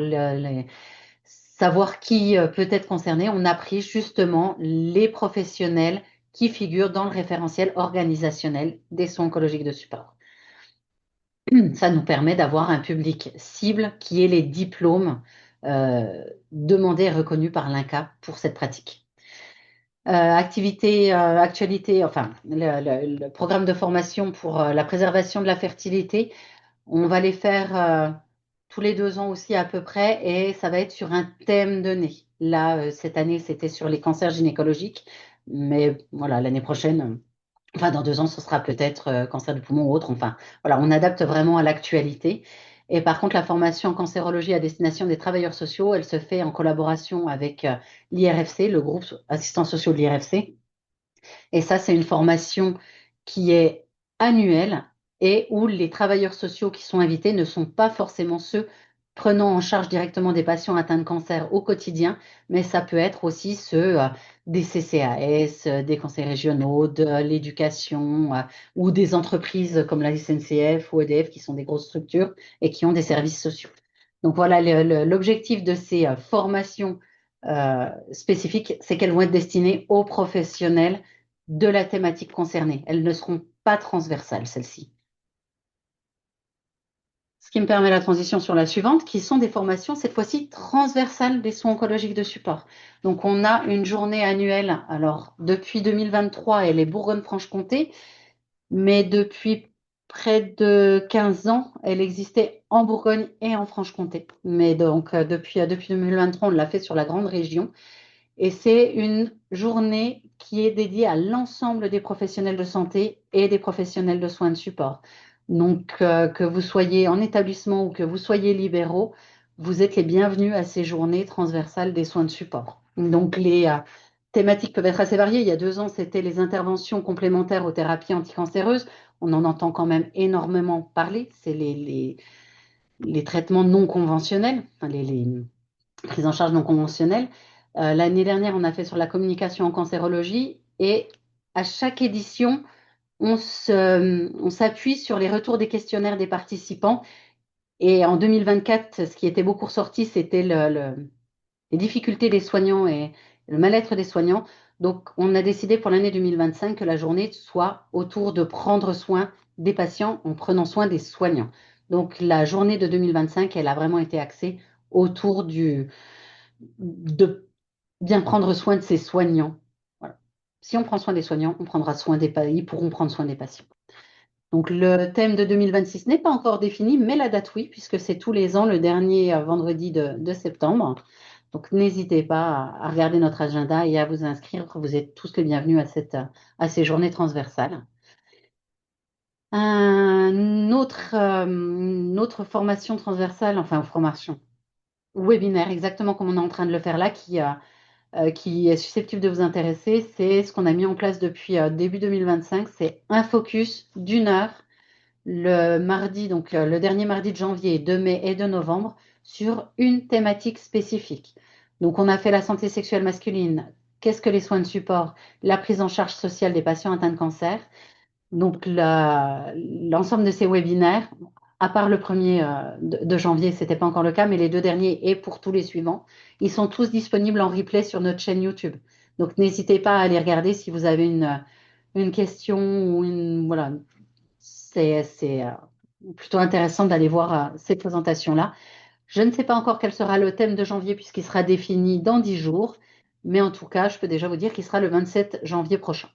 savoir qui peut être concerné, on a pris justement les professionnels qui figurent dans le référentiel organisationnel des soins oncologiques de support. Ça nous permet d'avoir un public cible qui est les diplômes demandés et reconnus par l'INCa pour cette pratique. Actualité, enfin, le programme de formation pour la préservation de la fertilité, on va les faire tous les 2 ans aussi à peu près et ça va être sur un thème donné. Là, cette année, c'était sur les cancers gynécologiques, mais voilà, l'année prochaine, enfin, dans 2 ans, ce sera peut-être cancer du poumon ou autre. Enfin, voilà, on adapte vraiment à l'actualité. Et par contre, la formation en cancérologie à destination des travailleurs sociaux, elle se fait en collaboration avec l'IRFC, le groupe assistants sociaux de l'IRFC. Et ça, c'est une formation qui est annuelle et où les travailleurs sociaux qui sont invités ne sont pas forcément ceux prenant en charge directement des patients atteints de cancer au quotidien, mais ça peut être aussi ceux des CCAS, des conseils régionaux, de l'éducation ou des entreprises comme la SNCF ou EDF qui sont des grosses structures et qui ont des services sociaux. Donc voilà, l'objectif de ces formations spécifiques, c'est qu'elles vont être destinées aux professionnels de la thématique concernée. Elles ne seront pas transversales, celles-ci. Ce qui me permet la transition sur la suivante, qui sont des formations, cette fois-ci, transversales des soins oncologiques de support. Donc, on a une journée annuelle. Alors, depuis 2023, elle est Bourgogne-Franche-Comté, mais depuis près de 15 ans, elle existait en Bourgogne et en Franche-Comté. Mais donc, depuis 2023, on l'a fait sur la grande région. Et c'est une journée qui est dédiée à l'ensemble des professionnels de santé et des professionnels de soins de support. Donc, que vous soyez en établissement ou que vous soyez libéraux, vous êtes les bienvenus à ces journées transversales des soins de support. Donc, les thématiques peuvent être assez variées. Il y a 2 ans, c'était les interventions complémentaires aux thérapies anticancéreuses. On en entend quand même énormément parler. C'est les traitements non conventionnels, enfin, les prises en charge non conventionnelles. L'année dernière, on a fait sur la communication en cancérologie et à chaque édition, on s'appuie sur les retours des questionnaires des participants. Et en 2024, ce qui était beaucoup ressorti, c'était les difficultés des soignants et le mal-être des soignants. Donc, on a décidé pour l'année 2025 que la journée soit autour de prendre soin des patients en prenant soin des soignants. Donc, la journée de 2025, elle a vraiment été axée autour de bien prendre soin de ses soignants. Voilà. Si on prend soin des soignants, on prendra soin ils pourront prendre soin des patients. Donc, le thème de 2026 n'est pas encore défini, mais la date, oui, puisque c'est tous les ans le dernier vendredi de septembre. Donc, n'hésitez pas à regarder notre agenda et à vous inscrire. Vous êtes tous les bienvenus à ces journées transversales. Une autre formation transversale, enfin, formation webinaire, exactement comme on est en train de le faire là, qui est susceptible de vous intéresser, c'est ce qu'on a mis en place depuis début 2025. C'est un focus d'1 heure le mardi, donc le dernier mardi de janvier, de mai et de novembre, sur une thématique spécifique. Donc, on a fait la santé sexuelle masculine, qu'est-ce que les soins de support, la prise en charge sociale des patients atteints de cancer. Donc, l'ensemble de ces webinaires, à part le premier de janvier, ce n'était pas encore le cas, mais les 2 derniers et pour tous les suivants, ils sont tous disponibles en replay sur notre chaîne YouTube. Donc, n'hésitez pas à aller regarder si vous avez une question ou voilà, c'est plutôt intéressant d'aller voir ces présentations-là. Je ne sais pas encore quel sera le thème de janvier puisqu'il sera défini dans 10 jours, mais en tout cas, je peux déjà vous dire qu'il sera le 27 janvier prochain.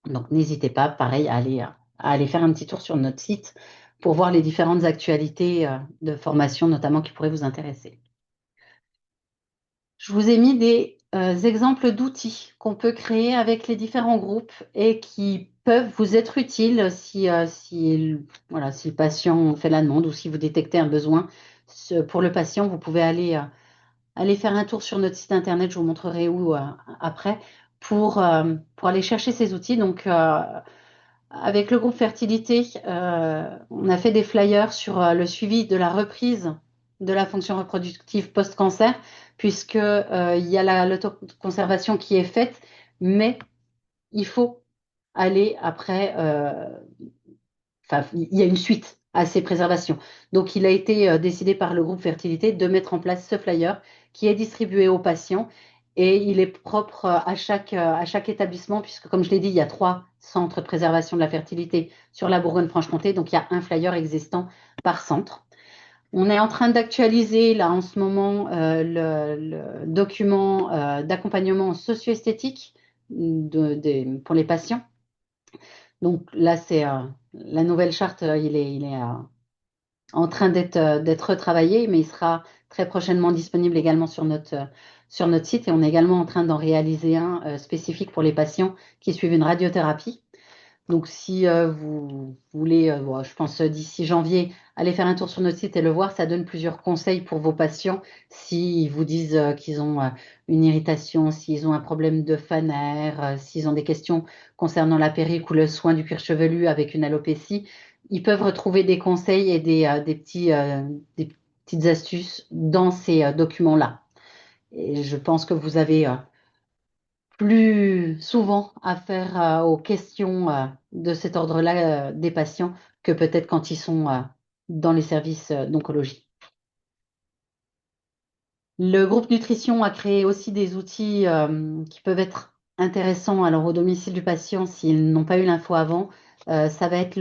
Donc, n'hésitez pas, pareil, à aller faire un petit tour sur notre site pour voir les différentes actualités de formation, notamment qui pourraient vous intéresser. Je vous ai mis des exemples d'outils qu'on peut créer avec les différents groupes et qui peuvent vous être utiles voilà, si le patient fait la demande ou si vous détectez un besoin. Pour le patient, vous pouvez aller faire un tour sur notre site internet, je vous montrerai où après, pour aller chercher ces outils. Donc, avec le groupe Fertilité, on a fait des flyers sur le suivi de la reprise de la fonction reproductive post-cancer, puisque il y a l'autoconservation qui est faite, mais il faut aller après, enfin, il y a une suite à ces préservations. Donc, il a été décidé par le groupe Fertilité de mettre en place ce flyer qui est distribué aux patients et il est propre à chaque établissement, puisque, comme je l'ai dit, il y a 3 centres de préservation de la fertilité sur la Bourgogne-Franche-Comté. Donc, il y a un flyer existant par centre. On est en train d'actualiser là en ce moment le document d'accompagnement socio-esthétique pour les patients. Donc là, c'est la nouvelle charte, il est en train d'être retravaillé, mais il sera très prochainement disponible également sur notre site. Et on est également en train d'en réaliser un spécifique pour les patients qui suivent une radiothérapie. Donc, si vous voulez, bon, je pense d'ici janvier, aller faire un tour sur notre site et le voir, ça donne plusieurs conseils pour vos patients. S'ils vous disent qu'ils ont une irritation, s'ils ont un problème de fanère, s'ils ont des questions concernant la perruque ou le soin du cuir chevelu avec une alopécie, ils peuvent retrouver des conseils et des petites astuces dans ces documents-là. Et je pense que vous avez plus souvent affaire aux questions de cet ordre-là des patients que peut-être quand ils sont dans les services d'oncologie. Le groupe nutrition a créé aussi des outils qui peuvent être intéressants alors au domicile du patient s'ils n'ont pas eu l'info avant. Ça va être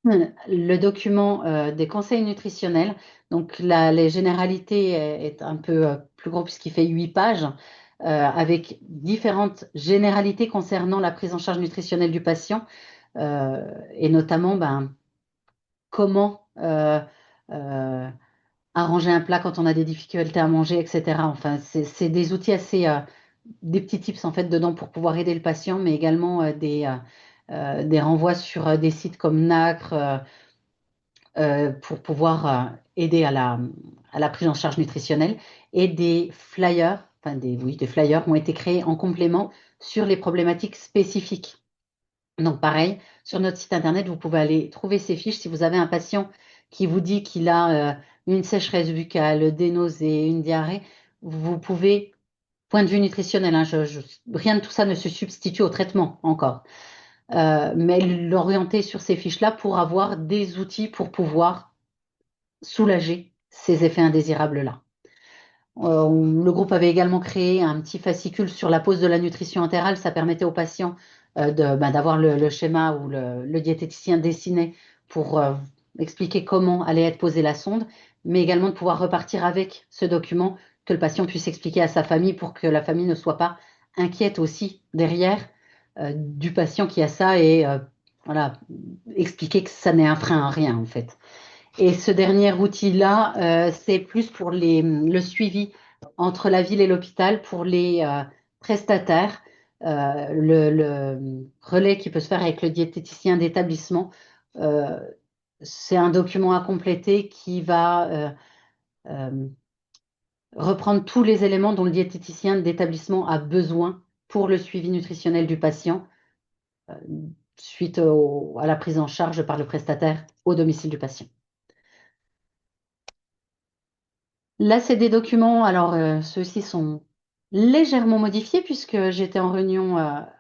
le document des conseils nutritionnels. Donc, les généralités est un peu plus gros puisqu'il fait 8 pages avec différentes généralités concernant la prise en charge nutritionnelle du patient et notamment comment arranger un plat quand on a des difficultés à manger, etc. Enfin, c'est des outils assez, des petits tips en fait dedans pour pouvoir aider le patient, mais également des renvois sur des sites comme Nacre pour pouvoir aider à la prise en charge nutritionnelle et des flyers, enfin des flyers ont été créés en complément sur les problématiques spécifiques. Donc pareil, sur notre site internet, vous pouvez aller trouver ces fiches. Si vous avez un patient qui vous dit qu'il a une sécheresse buccale, des nausées, une diarrhée, vous pouvez, point de vue nutritionnel, hein, rien de tout ça ne se substitue au traitement encore, mais l'orienter sur ces fiches-là pour avoir des outils pour pouvoir soulager ces effets indésirables-là. Le groupe avait également créé un petit fascicule sur la pose de la nutrition entérale. Ça permettait aux patients d'avoir le schéma où le diététicien dessinait pour expliquer comment allait être posée la sonde, mais également de pouvoir repartir avec ce document que le patient puisse expliquer à sa famille pour que la famille ne soit pas inquiète aussi derrière du patient qui a ça et voilà, expliquer que ça n'est un frein à rien en fait. Et ce dernier outil-là, c'est plus pour le suivi entre la ville et l'hôpital pour les prestataires. Le relais qui peut se faire avec le diététicien d'établissement, euh, c'est un document à compléter qui va euh, reprendre tous les éléments dont le diététicien d'établissement a besoin pour le suivi nutritionnel du patient euh, suite à la prise en charge par le prestataire au domicile du patient. Là, c'est des documents, alors ceux-ci sont légèrement modifiés puisque j'étais en réunion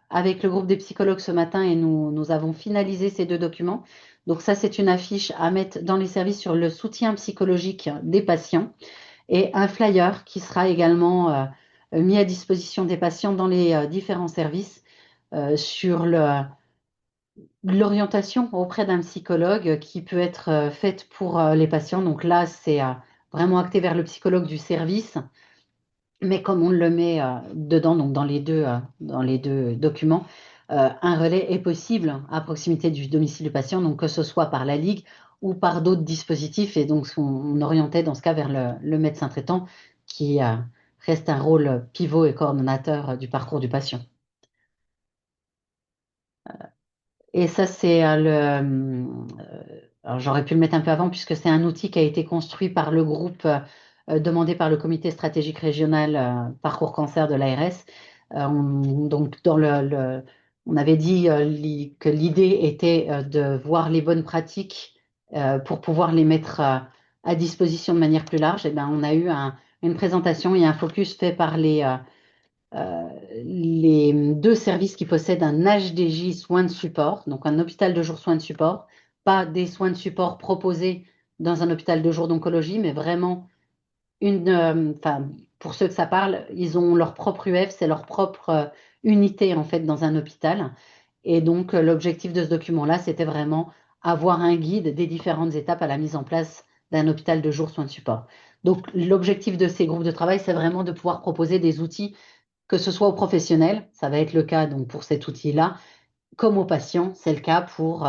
avec le groupe des psychologues ce matin et nous avons finalisé ces 2 documents. Donc ça, c'est une affiche à mettre dans les services sur le soutien psychologique des patients et un flyer qui sera également mis à disposition des patients dans les différents services sur l'orientation auprès d'un psychologue qui peut être faite pour les patients. Donc là, c'est vraiment acté vers le psychologue du service, mais comme on le met dedans, donc dans les deux documents, un relais est possible à proximité du domicile du patient, donc que ce soit par la Ligue ou par d'autres dispositifs. Et donc, on orientait dans ce cas vers le médecin traitant qui reste un rôle pivot et coordonnateur du parcours du patient. Et ça, c'est alors j'aurais pu le mettre un peu avant puisque c'est un outil qui a été construit par le groupe demandé par le comité stratégique régional Parcours Cancer de l'ARS. Donc, dans On avait dit que l'idée était de voir les bonnes pratiques pour pouvoir les mettre à disposition de manière plus large. Et ben, on a eu une présentation et un focus fait par les deux services qui possèdent un HDJ soins de support, donc un hôpital de jour soins de support, pas des soins de support proposés dans un hôpital de jour d'oncologie, mais vraiment enfin, pour ceux que ça parle, ils ont leur propre UF, c'est leur propre unité en fait dans un hôpital. Et donc l'objectif de ce document-là, c'était vraiment avoir un guide des différentes étapes à la mise en place d'un hôpital de jour soins de support. Donc l'objectif de ces groupes de travail, c'est vraiment de pouvoir proposer des outils, que ce soit aux professionnels, ça va être le cas donc pour cet outil-là, comme aux patients, c'est le cas pour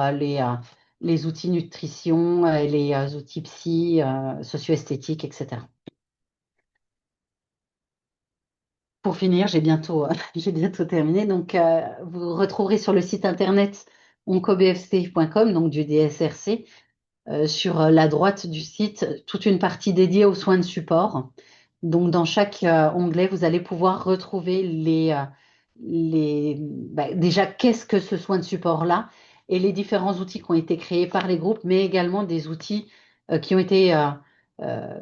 les outils nutrition, les outils psy, socio-esthétiques, etc. Pour finir, j'ai bientôt terminé. Donc, vous retrouverez sur le site internet oncobfc.com, donc du DSRC, sur la droite du site, toute une partie dédiée aux soins de support. Donc, dans chaque onglet, vous allez pouvoir retrouver déjà, qu'est-ce que ce soin de support-là et les différents outils qui ont été créés par les groupes, mais également des outils qui ont été euh,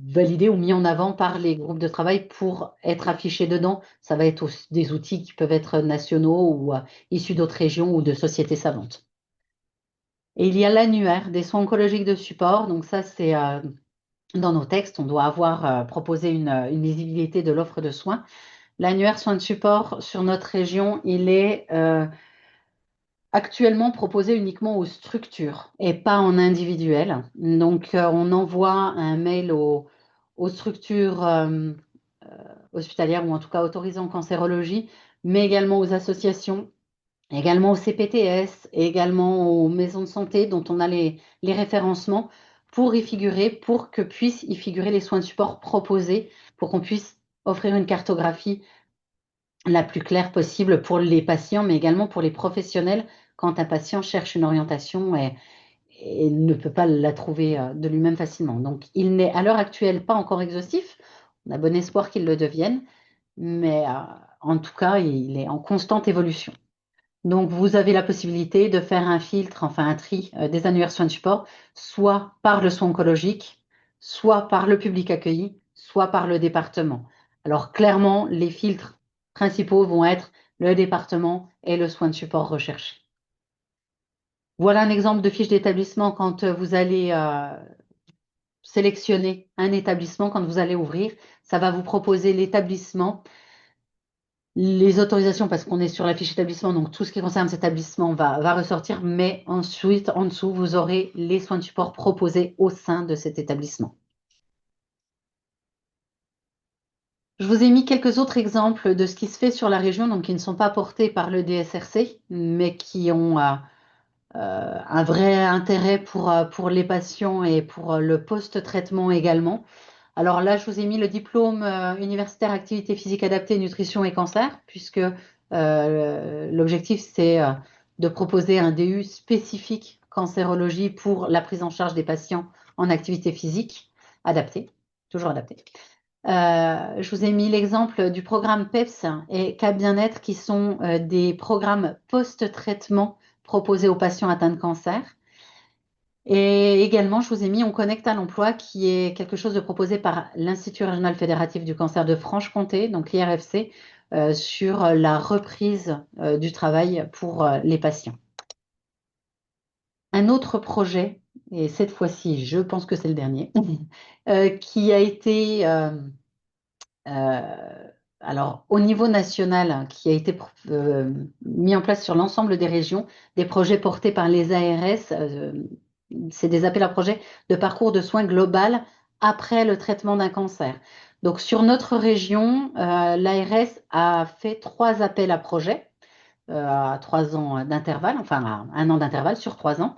validés ou mis en avant par les groupes de travail pour être affichés dedans. Ça va être aussi des outils qui peuvent être nationaux ou issus d'autres régions ou de sociétés savantes. Et il y a l'annuaire des soins oncologiques de support. Donc ça, c'est dans nos textes, on doit avoir proposé une lisibilité de l'offre de soins. L'annuaire soins de support sur notre région, il est actuellement proposé uniquement aux structures et pas en individuel. Donc, on envoie un mail aux structures hospitalières ou en tout cas autorisées en cancérologie, mais également aux associations, également au CPTS, et également aux maisons de santé dont on a les référencements pour y figurer, pour que puissent y figurer les soins de support proposés, pour qu'on puisse offrir une cartographie la plus claire possible pour les patients, mais également pour les professionnels quand un patient cherche une orientation et ne peut pas la trouver de lui-même facilement. Donc, il n'est à l'heure actuelle pas encore exhaustif. On a bon espoir qu'il le devienne, mais en tout cas, il est en constante évolution. Donc, vous avez la possibilité de faire un filtre, enfin un tri des annuaires soins de support, soit par le soin oncologique, soit par le public accueilli, soit par le département. Alors, clairement, les filtres principaux vont être le département et le soin de support recherché. Voilà un exemple de fiche d'établissement quand vous allez sélectionner un établissement, quand vous allez ouvrir. Ça va vous proposer l'établissement, les autorisations, parce qu'on est sur la fiche établissement, donc tout ce qui concerne cet établissement va ressortir, mais ensuite, en dessous, vous aurez les soins de support proposés au sein de cet établissement. Je vous ai mis quelques autres exemples de ce qui se fait sur la région, donc qui ne sont pas portés par le DSRC, mais qui ont un vrai intérêt pour les patients et pour le post-traitement également. Alors là, je vous ai mis le diplôme universitaire activité physique adaptée, nutrition et cancer, puisque l'objectif, c'est de proposer un DU spécifique cancérologie pour la prise en charge des patients en activité physique adaptée, toujours adaptée. Je vous ai mis l'exemple du programme PEPS et Cap Bien-être, qui sont des programmes post-traitement proposés aux patients atteints de cancer. Et également, je vous ai mis On connecte à l'emploi, qui est quelque chose de proposé par l'Institut régional fédératif du cancer de Franche-Comté, donc l'IRFC, sur la reprise du travail pour les patients. Un autre projet, et cette fois-ci, je pense que c'est le dernier, qui a été alors, au niveau national, hein, qui a été mis en place sur l'ensemble des régions, des projets portés par les ARS, c'est des appels à projets de parcours de soins global après le traitement d'un cancer. Donc, sur notre région, l'ARS a fait 3 appels à projets à 3 ans d'intervalle, enfin à 1 an d'intervalle sur 3 ans.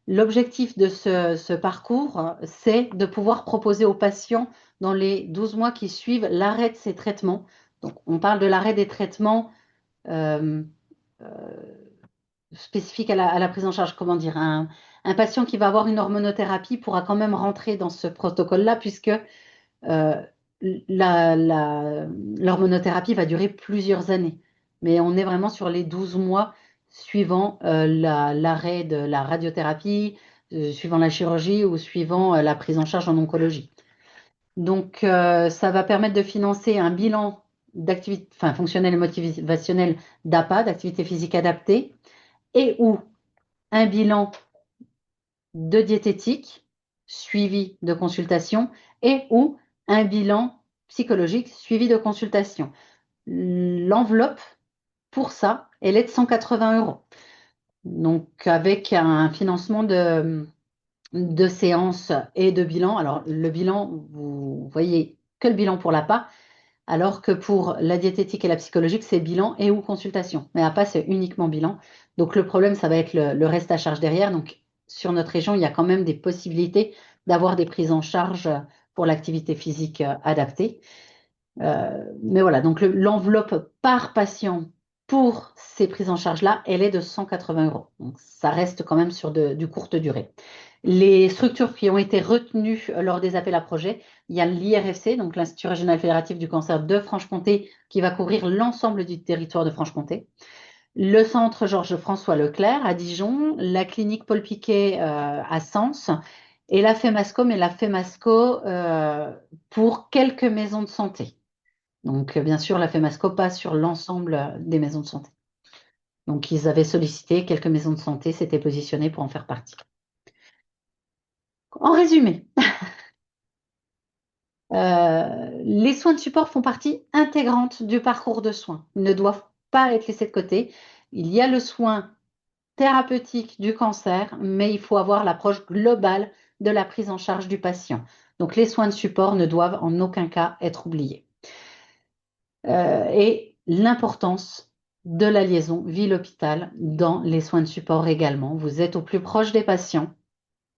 L'objectif de ce parcours, c'est de pouvoir proposer aux patients, dans les 12 mois qui suivent, l'arrêt de ces traitements. Donc, on parle de l'arrêt des traitements euh, spécifiques à la prise en charge. Comment dire, un patient qui va avoir une hormonothérapie pourra quand même rentrer dans ce protocole-là, puisque l'hormonothérapie va durer plusieurs années. mais on est vraiment sur les 12 mois suivant l'arrêt de la radiothérapie, suivant la chirurgie ou suivant la prise en charge en oncologie. Donc, ça va permettre de financer un bilan d'activité, enfin, fonctionnelle et motivationnelle d'APA, d'activité physique adaptée, et ou un bilan de diététique suivi de consultation et ou un bilan psychologique suivi de consultation. L'enveloppe pour ça, elle est de 180 euros. Donc, avec un financement de séances et de bilan. Alors, le bilan, vous voyez que le bilan pour l'APA, alors que pour la diététique et la psychologique, c'est bilan et ou consultation. Mais APA, c'est uniquement bilan. Donc, le problème, ça va être le reste à charge derrière. Donc, sur notre région, il y a quand même des possibilités d'avoir des prises en charge pour l'activité physique adaptée. Mais voilà, donc l'enveloppe par patient pour ces prises en charge-là, elle est de 180 euros. Donc ça reste quand même sur du courte durée. Les structures qui ont été retenues lors des appels à projets, il y a l'IRFC, donc l'Institut régional fédératif du cancer de Franche-Comté, qui va couvrir l'ensemble du territoire de Franche-Comté. Le centre Georges-François Leclerc à Dijon, la clinique Paul Piquet à Sens et la FEMASCO, mais la FEMASCO pour quelques maisons de santé. Donc, bien sûr, la FEMASCO passe sur l'ensemble des maisons de santé. Donc, ils avaient sollicité quelques maisons de santé, s'étaient positionnés pour en faire partie. En résumé, les soins de support font partie intégrante du parcours de soins. Ils ne doivent pas être laissés de côté. Il y a le soin thérapeutique du cancer, mais il faut avoir l'approche globale de la prise en charge du patient. Donc, les soins de support ne doivent en aucun cas être oubliés. Et l'importance de la liaison ville-hôpital dans les soins de support également. Vous êtes au plus proche des patients.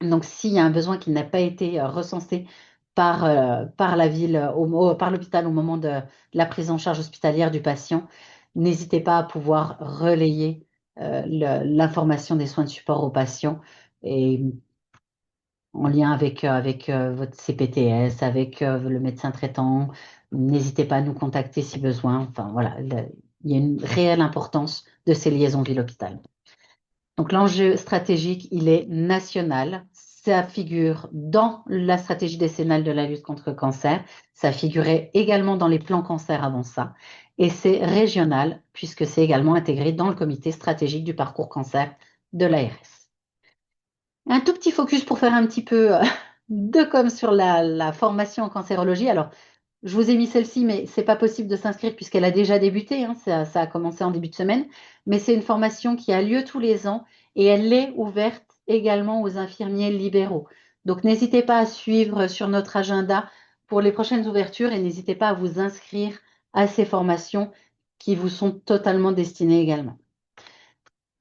Donc, s'il y a un besoin qui n'a pas été recensé par la ville, par l'hôpital au moment de la prise en charge hospitalière du patient, n'hésitez pas à pouvoir relayer l'information des soins de support aux patients et en lien avec votre CPTS, avec le médecin traitant. N'hésitez pas à nous contacter si besoin. Enfin, voilà, il y a une réelle importance de ces liaisons ville-hôpital. Donc, l'enjeu stratégique, il est national. Ça figure dans la stratégie décennale de la lutte contre le cancer. Ça figurait également dans les plans cancer avant ça. Et c'est régional, puisque c'est également intégré dans le comité stratégique du parcours cancer de l'ARS. Un tout petit focus pour faire un petit peu de com sur la formation en cancérologie. Alors, je vous ai mis celle-ci, mais c'est pas possible de s'inscrire puisqu'elle a déjà débuté, hein, ça a commencé en début de semaine. Mais c'est une formation qui a lieu tous les ans et elle est ouverte également aux infirmiers libéraux. Donc, n'hésitez pas à suivre sur notre agenda pour les prochaines ouvertures et n'hésitez pas à vous inscrire à ces formations qui vous sont totalement destinées également.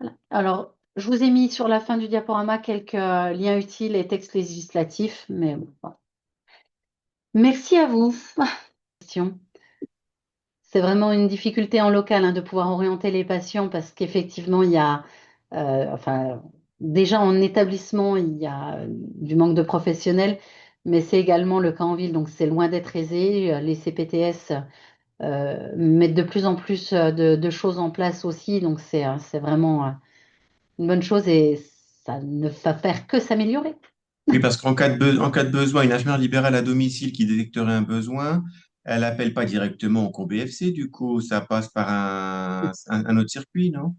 Voilà. Alors, je vous ai mis sur la fin du diaporama quelques liens utiles et textes législatifs, mais bon. Merci à vous. C'est vraiment une difficulté en local hein, de pouvoir orienter les patients parce qu'effectivement, il y a, enfin, déjà en établissement, il y a du manque de professionnels, mais c'est également le cas en ville, donc c'est loin d'être aisé. Les CPTS mettent de plus en plus de choses en place aussi, donc c'est vraiment une bonne chose et ça ne va faire que s'améliorer. Oui, parce en cas de besoin, une infirmière libérale à domicile qui détecterait un besoin, elle appelle pas directement au COBFC, du coup, ça passe par un autre circuit, non?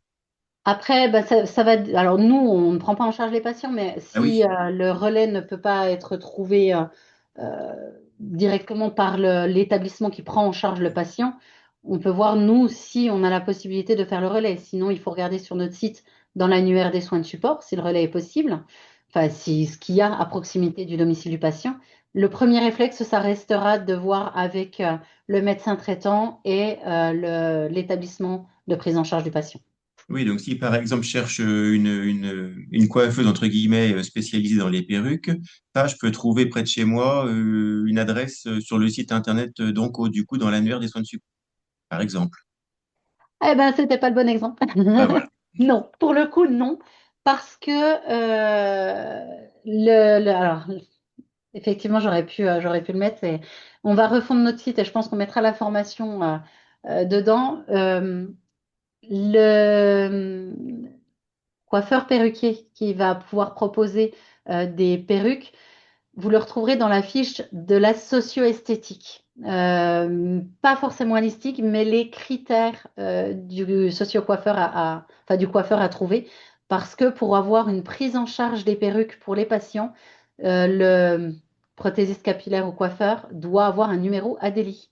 Après, bah, ça va. Alors nous, on ne prend pas en charge les patients, mais Ah si oui, le relais ne peut pas être trouvé directement par l'établissement qui prend en charge le patient, on peut voir nous si on a la possibilité de faire le relais. Sinon, il faut regarder sur notre site dans l'annuaire des soins de support si le relais est possible. Enfin, si ce qu'il y a à proximité du domicile du patient. Le premier réflexe, ça restera de voir avec le médecin traitant et l'établissement de prise en charge du patient. oui, donc si par exemple je cherche une coiffeuse entre guillemets spécialisée dans les perruques, ça, je peux trouver près de chez moi une adresse sur le site internet du coup dans l'annuaire des soins de support, par exemple. Eh ben, c'était pas le bon exemple. Ben voilà. Non, pour le coup, non, parce que alors, effectivement, j'aurais pu le mettre. On va refondre notre site et je pense qu'on mettra la formation dedans. Le coiffeur perruquier qui va pouvoir proposer des perruques, vous le retrouverez dans la fiche de la socio-esthétique. Pas forcément holistique, mais les critères du socio-coiffeur enfin, du coiffeur à trouver. Parce que pour avoir une prise en charge des perruques pour les patients, le prothésiste capillaire ou coiffeur doit avoir un numéro ADELI.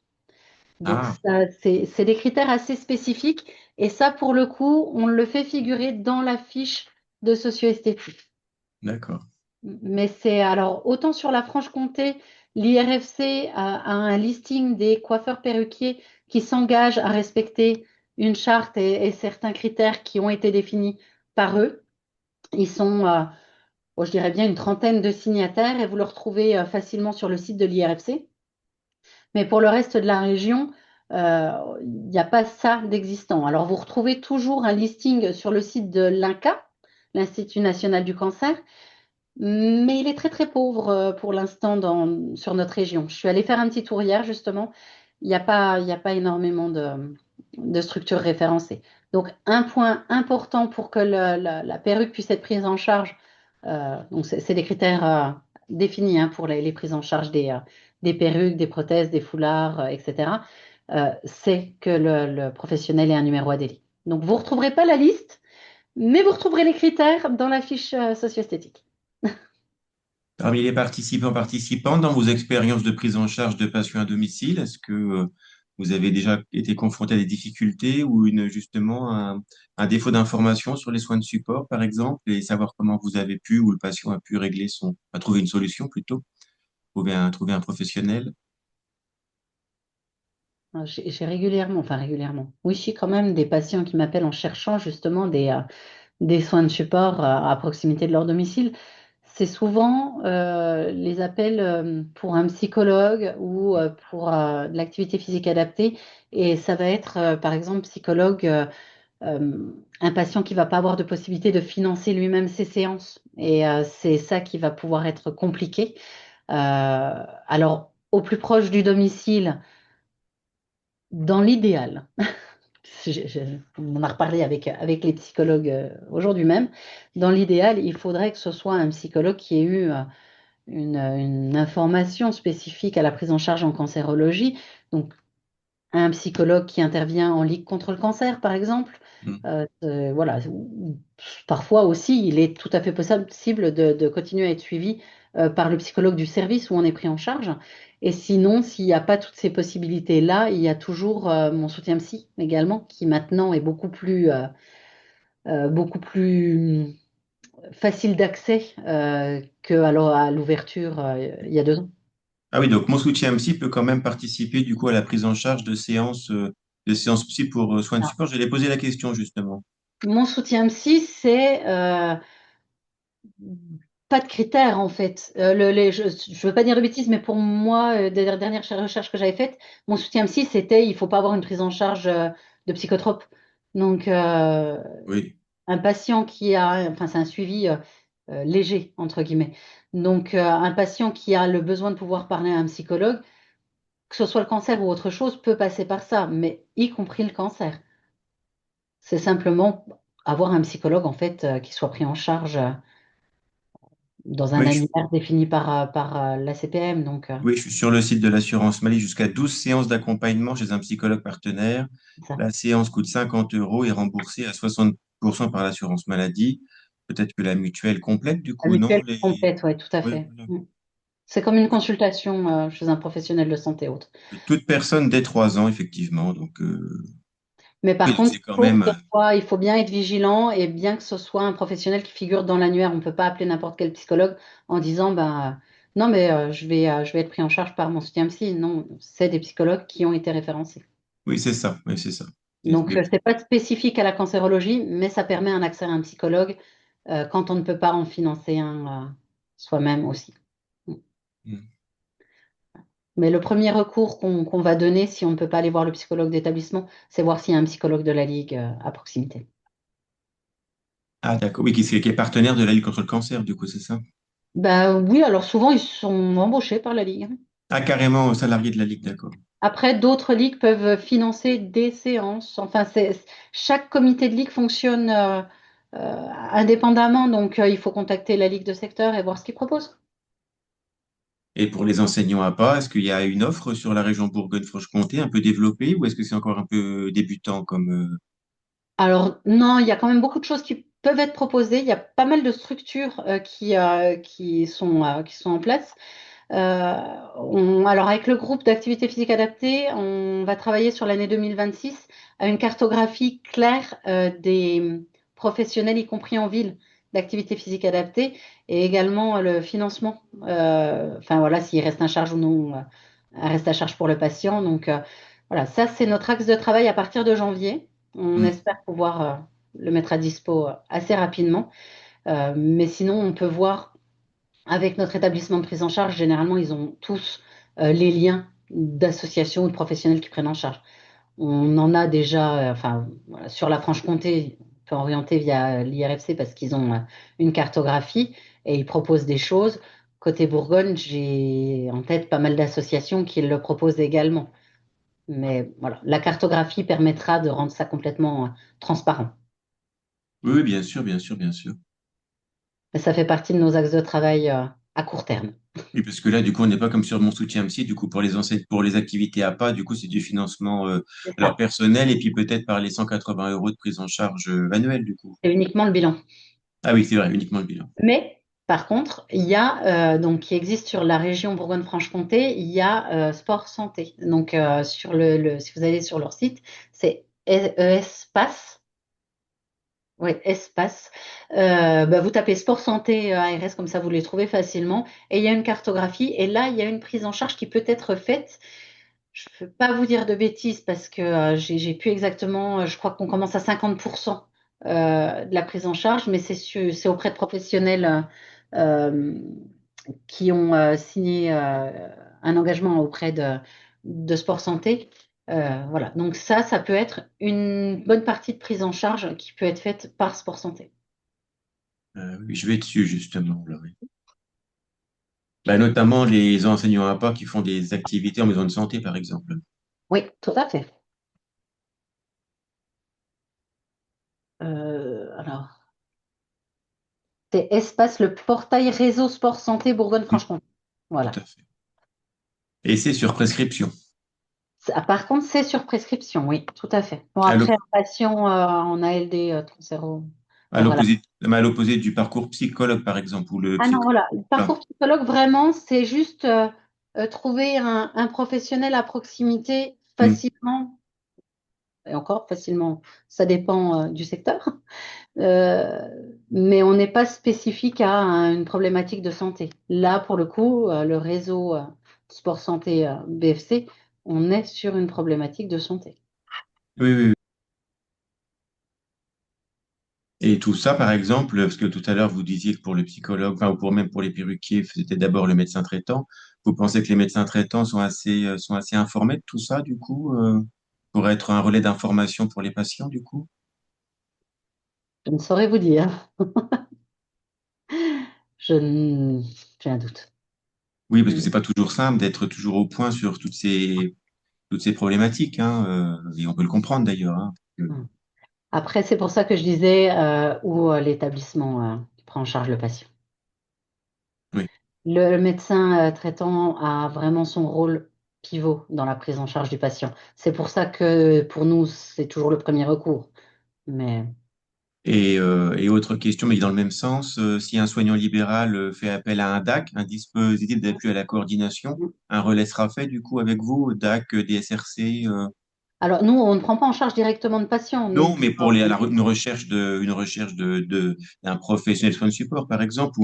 Donc, Ah, ça, c'est des critères assez spécifiques. Et ça, pour le coup, on le fait figurer dans la fiche de socio-esthétique. d'accord. Mais c'est alors autant sur la Franche-Comté, l'IRFC a un listing des coiffeurs perruquiers qui s'engagent à respecter une charte et certains critères qui ont été définis par eux. Ils sont, bon, je dirais bien, une trentaine de signataires et vous le retrouvez facilement sur le site de l'IRFC. Mais pour le reste de la région, il n'y a pas ça d'existant. Alors, vous retrouvez toujours un listing sur le site de l'INCa, l'Institut national du cancer, mais il est très, très pauvre pour l'instant sur notre région. Je suis allée faire un petit tour hier, justement. Il y a pas énormément de structures référencées. Donc, un point important pour que la perruque puisse être prise en charge, donc c'est des critères définis hein, pour les prises en charge des perruques, des prothèses, des foulards, etc. C'est que le professionnel ait un numéro ADELI. Donc, vous ne retrouverez pas la liste, mais vous retrouverez les critères dans la fiche socio-esthétique. Parmi les participantes, dans vos expériences de prise en charge de patients à domicile, est-ce que vous avez déjà été confronté à des difficultés ou justement un défaut d'information sur les soins de support, par exemple, et savoir comment vous avez pu ou le patient a pu trouver une solution plutôt, trouver un professionnel? J'ai régulièrement, enfin régulièrement, oui, j'ai quand même des patients qui m'appellent en cherchant justement des soins de support à proximité de leur domicile. C'est souvent les appels pour un psychologue ou pour de l'activité physique adaptée. Et ça va être, par exemple, psychologue, un patient qui va pas avoir de possibilité de financer lui-même ses séances. Et c'est ça qui va pouvoir être compliqué. Alors, au plus proche du domicile, dans l'idéal, on en a reparlé avec les psychologues aujourd'hui même. Dans l'idéal, il faudrait que ce soit un psychologue qui ait eu une information spécifique à la prise en charge en cancérologie. Donc, un psychologue qui intervient en Ligue contre le cancer, par exemple. Hmm. Voilà. Parfois aussi, il est tout à fait possible de continuer à être suivi par le psychologue du service où on est pris en charge. Et sinon, s'il n'y a pas toutes ces possibilités-là, il y a toujours mon soutien psy également, qui maintenant est beaucoup plus facile d'accès à l'ouverture il y a 2 ans. Ah oui, donc mon soutien psy peut quand même participer du coup à la prise en charge de séances psy pour soins de support. J'allais poser la question justement. Mon soutien psy, c'est pas de critères en fait. Je ne veux pas dire de bêtises, mais pour moi, des dernières recherches que j'avais faites, mon soutien psy, c'était il faut pas avoir une prise en charge de psychotrope. Donc, Oui. un patient qui a, enfin, c'est un suivi léger, entre guillemets. Donc, un patient qui a le besoin de pouvoir parler à un psychologue, que ce soit le cancer ou autre chose, peut passer par ça, mais y compris le cancer. C'est simplement avoir un psychologue en fait qui soit pris en charge dans un Oui, annuaire défini par la CPM. Donc, oui, je suis sur le site de l'assurance maladie jusqu'à 12 séances d'accompagnement chez un psychologue partenaire. c'est ça. La séance coûte 50 euros et est remboursée à 60% par l'assurance maladie. Peut-être que la mutuelle complète, du La coup, non? mutuelle complète, oui, tout à Oui, fait. voilà. Mm. C'est comme une Oui. consultation chez un professionnel de santé autre. Toute personne dès 3 ans, effectivement. Donc, Mais oui, par donc contre, c'est quand même. il faut bien être vigilant et bien que ce soit un professionnel qui figure dans l'annuaire. On ne peut pas appeler n'importe quel psychologue en disant, ben, non, mais je vais être pris en charge par mon soutien psy. Non, c'est des psychologues qui ont été référencés. Oui, c'est ça. Oui, c'est ça. Donc, Mais ce n'est pas spécifique à la cancérologie, mais ça permet un accès à un psychologue quand on ne peut pas en financer un soi-même aussi. mm. Mais le premier recours qu'on va donner si on ne peut pas aller voir le psychologue d'établissement, c'est voir s'il y a un psychologue de la Ligue à proximité. Ah, d'accord. Oui, qui est partenaire de la lutte contre le cancer, du coup, c'est ça? Ben oui, alors souvent ils sont embauchés par la Ligue. Ah, carrément salarié de la Ligue, d'accord. Après, d'autres ligues peuvent financer des séances. Enfin, chaque comité de ligue fonctionne indépendamment, donc il faut contacter la ligue de secteur et voir ce qu'ils proposent. Et pour les enseignants à pas, est-ce qu'il y a une offre sur la région Bourgogne-Franche-Comté un peu développée ou est-ce que c'est encore un peu débutant comme Alors, non, il y a quand même beaucoup de choses qui peuvent être proposées. Il y a pas mal de structures qui sont en place. Alors, avec le groupe d'activité physique adaptée, on va travailler sur l'année 2026 à une cartographie claire des professionnels, y compris en ville, d'activité physique adaptée, et également le financement. Enfin, voilà, s'il reste à charge ou non, un reste à charge pour le patient. Donc, voilà, ça, c'est notre axe de travail à partir de janvier. On Hmm. espère pouvoir le mettre à dispo assez rapidement. Mais sinon, on peut voir avec notre établissement de prise en charge, généralement, ils ont tous les liens d'associations ou de professionnels qui prennent en charge. On en a déjà, enfin, voilà, sur la Franche-Comté, on peut orienter via l'IRFC parce qu'ils ont une cartographie et ils proposent des choses. Côté Bourgogne, j'ai en tête pas mal d'associations qui le proposent également. Mais voilà, la cartographie permettra de rendre ça complètement transparent. Oui, oui, bien sûr, bien sûr, bien sûr. Mais ça fait partie de nos axes de travail à court terme. Oui, parce que là, du coup, on n'est pas comme sur mon soutien psy, du coup, pour les activités à pas, du coup, c'est du financement, C'est alors ça. personnel, et puis peut-être par les 180 euros de prise en charge annuelle, du coup. C'est uniquement le bilan. Ah oui, c'est vrai, uniquement le bilan. Mais par contre, il y a donc qui existe sur la région Bourgogne-Franche-Comté, il y a Sport Santé. Donc sur si vous allez sur leur site, c'est Espace. Oui, Espace. Bah, vous tapez Sport Santé ARS comme ça, vous les trouvez facilement. Et il y a une cartographie. Et là, il y a une prise en charge qui peut être faite. Je ne peux pas vous dire de bêtises parce que j'ai plus exactement. Je crois qu'on commence à 50% de la prise en charge, mais c'est auprès de professionnels. Euh, qui ont signé un engagement auprès de Sport Santé. Voilà, donc ça peut être une bonne partie de prise en charge qui peut être faite par Sport Santé. Oui, je vais dessus, justement, là, oui. Bah, notamment les enseignants à pas qui font des activités en maison de santé, par exemple. Oui, tout à fait. Alors, c'est Espace, le portail réseau Sport Santé Hmm, Bourgogne-Franche-Comté. tout Voilà. à fait. Et c'est sur prescription. Par contre, c'est sur prescription, oui, tout à fait. Bon, À après, l'op- un patient en ALD 30, à voilà. l'opposé, mais à l'opposé du parcours psychologue, par exemple, ou le Ah non, psychologue. voilà. Le parcours psychologue, vraiment, c'est juste trouver un professionnel à proximité facilement, et encore facilement, ça dépend du secteur, euh, mais on n'est pas spécifique à une problématique de santé. Là, pour le coup, le réseau Sport Santé BFC, on est sur une problématique de santé. Oui, oui, oui. Et tout ça, par exemple, parce que tout à l'heure, vous disiez que pour le psychologue, enfin, ou pour même pour les perruquiers, c'était d'abord le médecin traitant. Vous pensez que les médecins traitants sont assez informés de tout ça, du coup, pour être un relais d'information pour les patients, du coup? Je ne saurais vous dire. Je n- J'ai un doute. Oui, parce que Mm. c'est pas toujours simple d'être toujours au point sur toutes ces problématiques, hein, et on peut le comprendre d'ailleurs, hein. Mm. Après, c'est pour ça que je disais où l'établissement prend en charge le patient. Oui. Le médecin traitant a vraiment son rôle pivot dans la prise en charge du patient. C'est pour ça que pour nous, c'est toujours le premier recours. Mais Et autre question, mais dans le même sens, si un soignant libéral fait appel à un DAC, un dispositif d'appui à la coordination, un relais sera fait du coup avec vous, DAC, DSRC, alors, nous, on ne prend pas en charge directement de patients. Nous, non, mais pour une recherche d'un professionnel de soins de support, par exemple,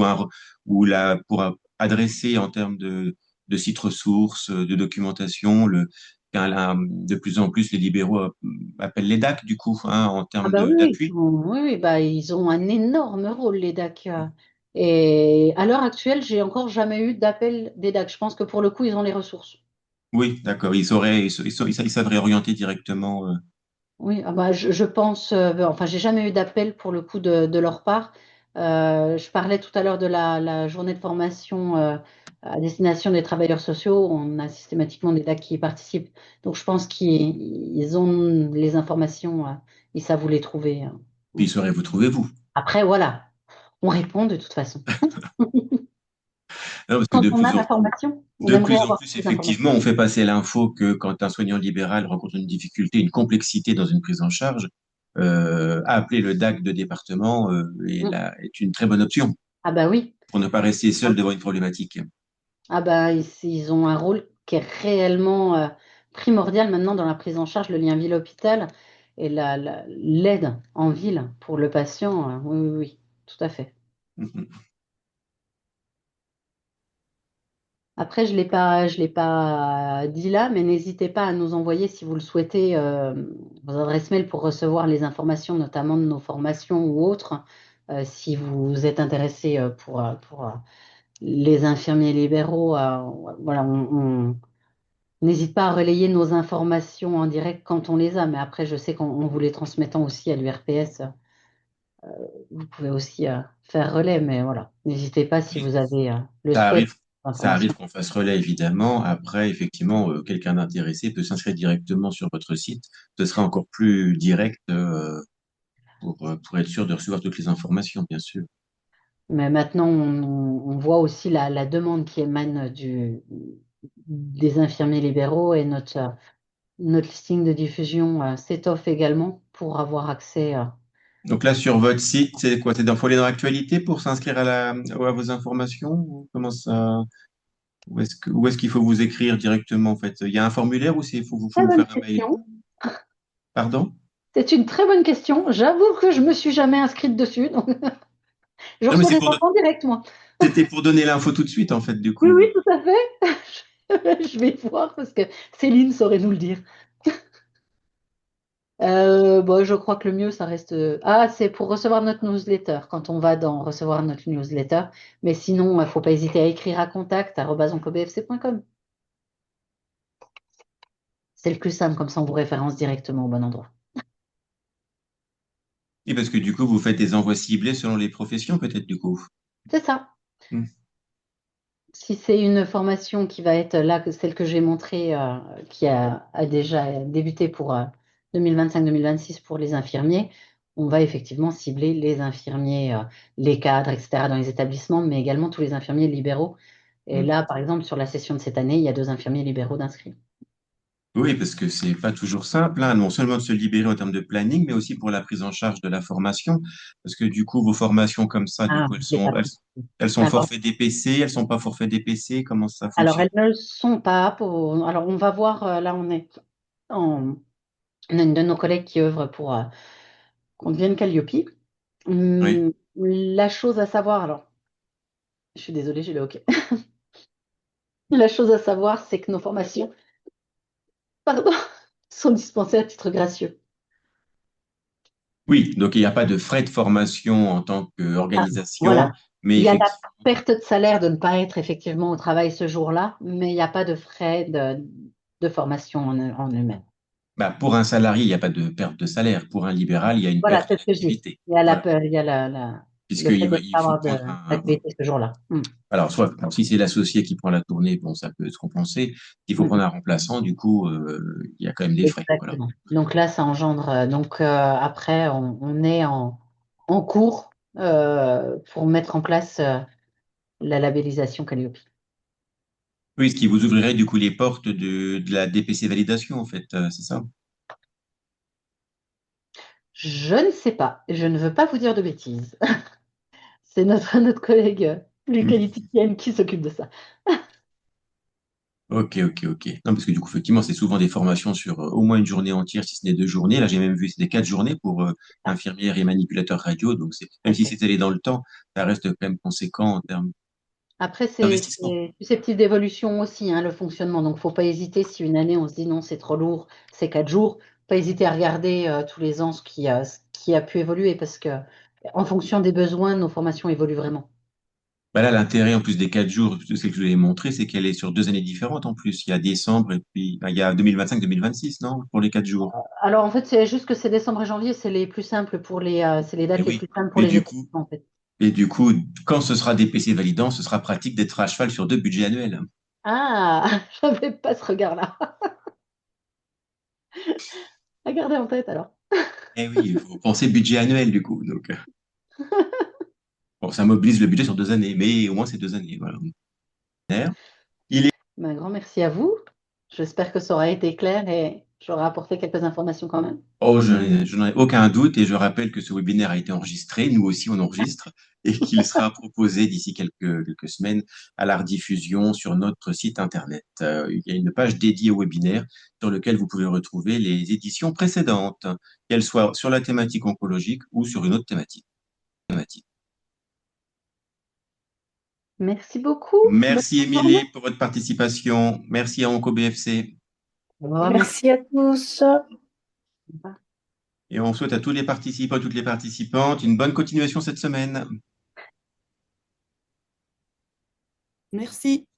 pour adresser en termes de sites ressources, de documentation, de plus en plus les libéraux appellent les DAC, du coup, hein, en ah termes bah oui, d'appui. oui, oui, bah, ils ont un énorme rôle, les DAC. Et à l'heure actuelle, j'ai encore jamais eu d'appel des DAC. Je pense que pour le coup, ils ont les ressources. Oui, d'accord. Ils savent réorienter directement. Oui, ah bah, je pense, enfin, j'ai jamais eu d'appel pour le coup de leur part. Je parlais tout à l'heure de la journée de formation à destination des travailleurs sociaux. On a systématiquement des DAC qui y participent. Donc, je pense qu'ils ont les informations, ils savent où les trouver. Puis, il saurait vous trouver, vous. Après, voilà, on répond de toute façon. Non, parce que Quand on a l'information, on de aimerait plus en avoir plus, plus d'informations. effectivement, on fait passer l'info que quand un soignant libéral rencontre une difficulté, une complexité dans une prise en charge, appeler le DAC de département Mm. est une très bonne option Ah bah oui. pour ne pas rester seul devant une problématique. Ah bah ils ont un rôle qui est réellement primordial maintenant dans la prise en charge, le lien ville-hôpital et l'aide en ville pour le patient. Oui, oui, oui, tout à fait. Après, je l'ai pas dit là, mais n'hésitez pas à nous envoyer, si vous le souhaitez, vos adresses mail pour recevoir les informations, notamment de nos formations ou autres, si vous êtes intéressé pour les infirmiers libéraux. Voilà, on n'hésite pas à relayer nos informations en direct quand on les a, mais après, je sais qu'en vous les transmettant aussi à l'URPS, vous pouvez aussi faire relais, mais voilà, n'hésitez pas si vous avez le Ça souhait arrive, ça d'informations. arrive qu'on fasse relais, évidemment. Après, effectivement, quelqu'un d'intéressé peut s'inscrire directement sur votre site. Ce sera encore plus direct pour être sûr de recevoir toutes les informations, bien sûr. Mais maintenant, on voit aussi la demande qui émane des infirmiers libéraux et notre listing de diffusion s'étoffe également pour avoir accès. Donc là, sur votre site, c'est quoi? C'est faut aller dans l'actualité pour s'inscrire à vos informations? Ou comment ça, où est-ce qu'il faut vous écrire directement, en fait? Il y a un formulaire ou faut Très vous bonne faire un mail? question. Pardon? C'est une très bonne question. J'avoue que je me suis jamais inscrite dessus, donc je Non, mais reçois des infos en direct, moi. c'était pour donner l'info tout de suite, en fait, du Oui, oui, coup. tout à fait. Je vais voir parce que Céline saurait nous le dire. Bon, je crois que le mieux, ça reste. Ah, c'est pour recevoir notre newsletter, quand on va dans recevoir notre newsletter. Mais sinon, il ne faut pas hésiter à écrire à contact@oncobfc.com. C'est le plus simple, comme ça on vous référence directement au bon endroit. Et parce que du coup, vous faites des envois ciblés selon les professions, peut-être, du coup. C'est ça. Hmm. Si c'est une formation qui va être là, celle que j'ai montrée, qui a déjà débuté pour 2025-2026 pour les infirmiers, on va effectivement cibler les infirmiers, les cadres, etc., dans les établissements, mais également tous les infirmiers libéraux. Et Hmm. là, par exemple, sur la session de cette année, il y a 2 infirmiers libéraux d'inscrits. Oui, parce que c'est pas toujours simple, hein, non seulement de se libérer en termes de planning, mais aussi pour la prise en charge de la formation. Parce que du coup, vos formations comme ça, du Ah, coup, j'ai pas compris. elles sont Alors, forfait DPC, elles sont pas forfait DPC, comment ça alors, fonctionne? elles ne le sont pas. Alors, on va voir, là, on a une de nos collègues qui œuvre pour qu'on devienne Calliope. Oui. La chose à savoir, alors, je suis désolée, j'ai le hoquet. La chose à savoir, c'est que nos formations, pardon, sont dispensées à titre gracieux. Oui, donc il n'y a pas de frais de formation en tant Ah, qu'organisation, voilà. mais Il y a la effectivement, perte de salaire de ne pas être effectivement au travail ce jour-là, mais il n'y a pas de frais de formation en eux-mêmes. bah, pour un salarié, il n'y a pas de perte de salaire. Pour un libéral, il y a une Voilà, perte c'est ce que je dis. d'activité. Il y a Voilà. le fait de ne Il pas faut avoir prendre d'activité ce jour-là. alors, alors, si c'est l'associé qui prend la tournée, bon, ça peut se compenser. S'il faut Mm. prendre un remplaçant, du coup, il y a quand même des frais. Voilà. Exactement. Donc là, ça engendre. Donc après, on est en cours pour mettre en place la labellisation Calliope. Oui, ce qui vous ouvrirait du coup les portes de la DPC validation, en fait, c'est ça? Je ne sais pas. Je ne veux pas vous dire de bêtises. C'est notre collègue plus Hmm. qualiticienne qui s'occupe de ça. Ok, ok, ok. Non, parce que du coup, effectivement, c'est souvent des formations sur au moins une journée entière, si ce n'est 2 journées. Là, j'ai même vu, c'était 4 journées pour Ah, infirmières et manipulateurs radio. Donc, tout même à si fait. c'est allé dans le temps, ça reste quand même conséquent en termes Après, d'investissement. c'est susceptible d'évolution aussi, hein, le fonctionnement. Donc, faut pas hésiter si une année on se dit non, c'est trop lourd, c'est 4 jours. Pas hésiter à regarder tous les ans ce qui a pu évoluer parce que en fonction des besoins, nos formations évoluent vraiment. Bah là, l'intérêt en plus des 4 jours, de celle que je vous ai montré, c'est qu'elle est sur 2 années différentes en plus. Il y a décembre et puis bah, il y a 2025-2026, non? Pour les 4 jours. Alors, en fait, c'est juste que c'est décembre et janvier, c'est les plus simples pour c'est les Et dates les oui. plus simples pour Mais les du coup, établissements, en fait. Et du coup, quand ce sera des PC validants, ce sera pratique d'être à cheval sur deux budgets annuels. Ah, je n'avais pas ce regard-là. À garder en tête alors. Eh oui, il faut penser budget annuel du coup. Donc, bon, ça mobilise le budget sur 2 années, mais au moins c'est 2 années. Voilà. Il est... Ben, un grand merci à vous. J'espère que ça aura été clair et j'aurai apporté quelques informations quand même. Oh, je n'en ai aucun doute et je rappelle que ce webinaire a été enregistré, nous aussi on enregistre, et qu'il sera proposé d'ici quelques semaines à la rediffusion sur notre site internet. Il y a une page dédiée au webinaire sur laquelle vous pouvez retrouver les éditions précédentes, qu'elles soient sur la thématique oncologique ou sur une autre thématique. Merci beaucoup. Bonne Merci journée. Émilie pour votre participation. Merci à OncoBFC. Au revoir, merci. Merci à tous. Et on souhaite à tous les participants et toutes les participantes une bonne continuation cette semaine. Merci.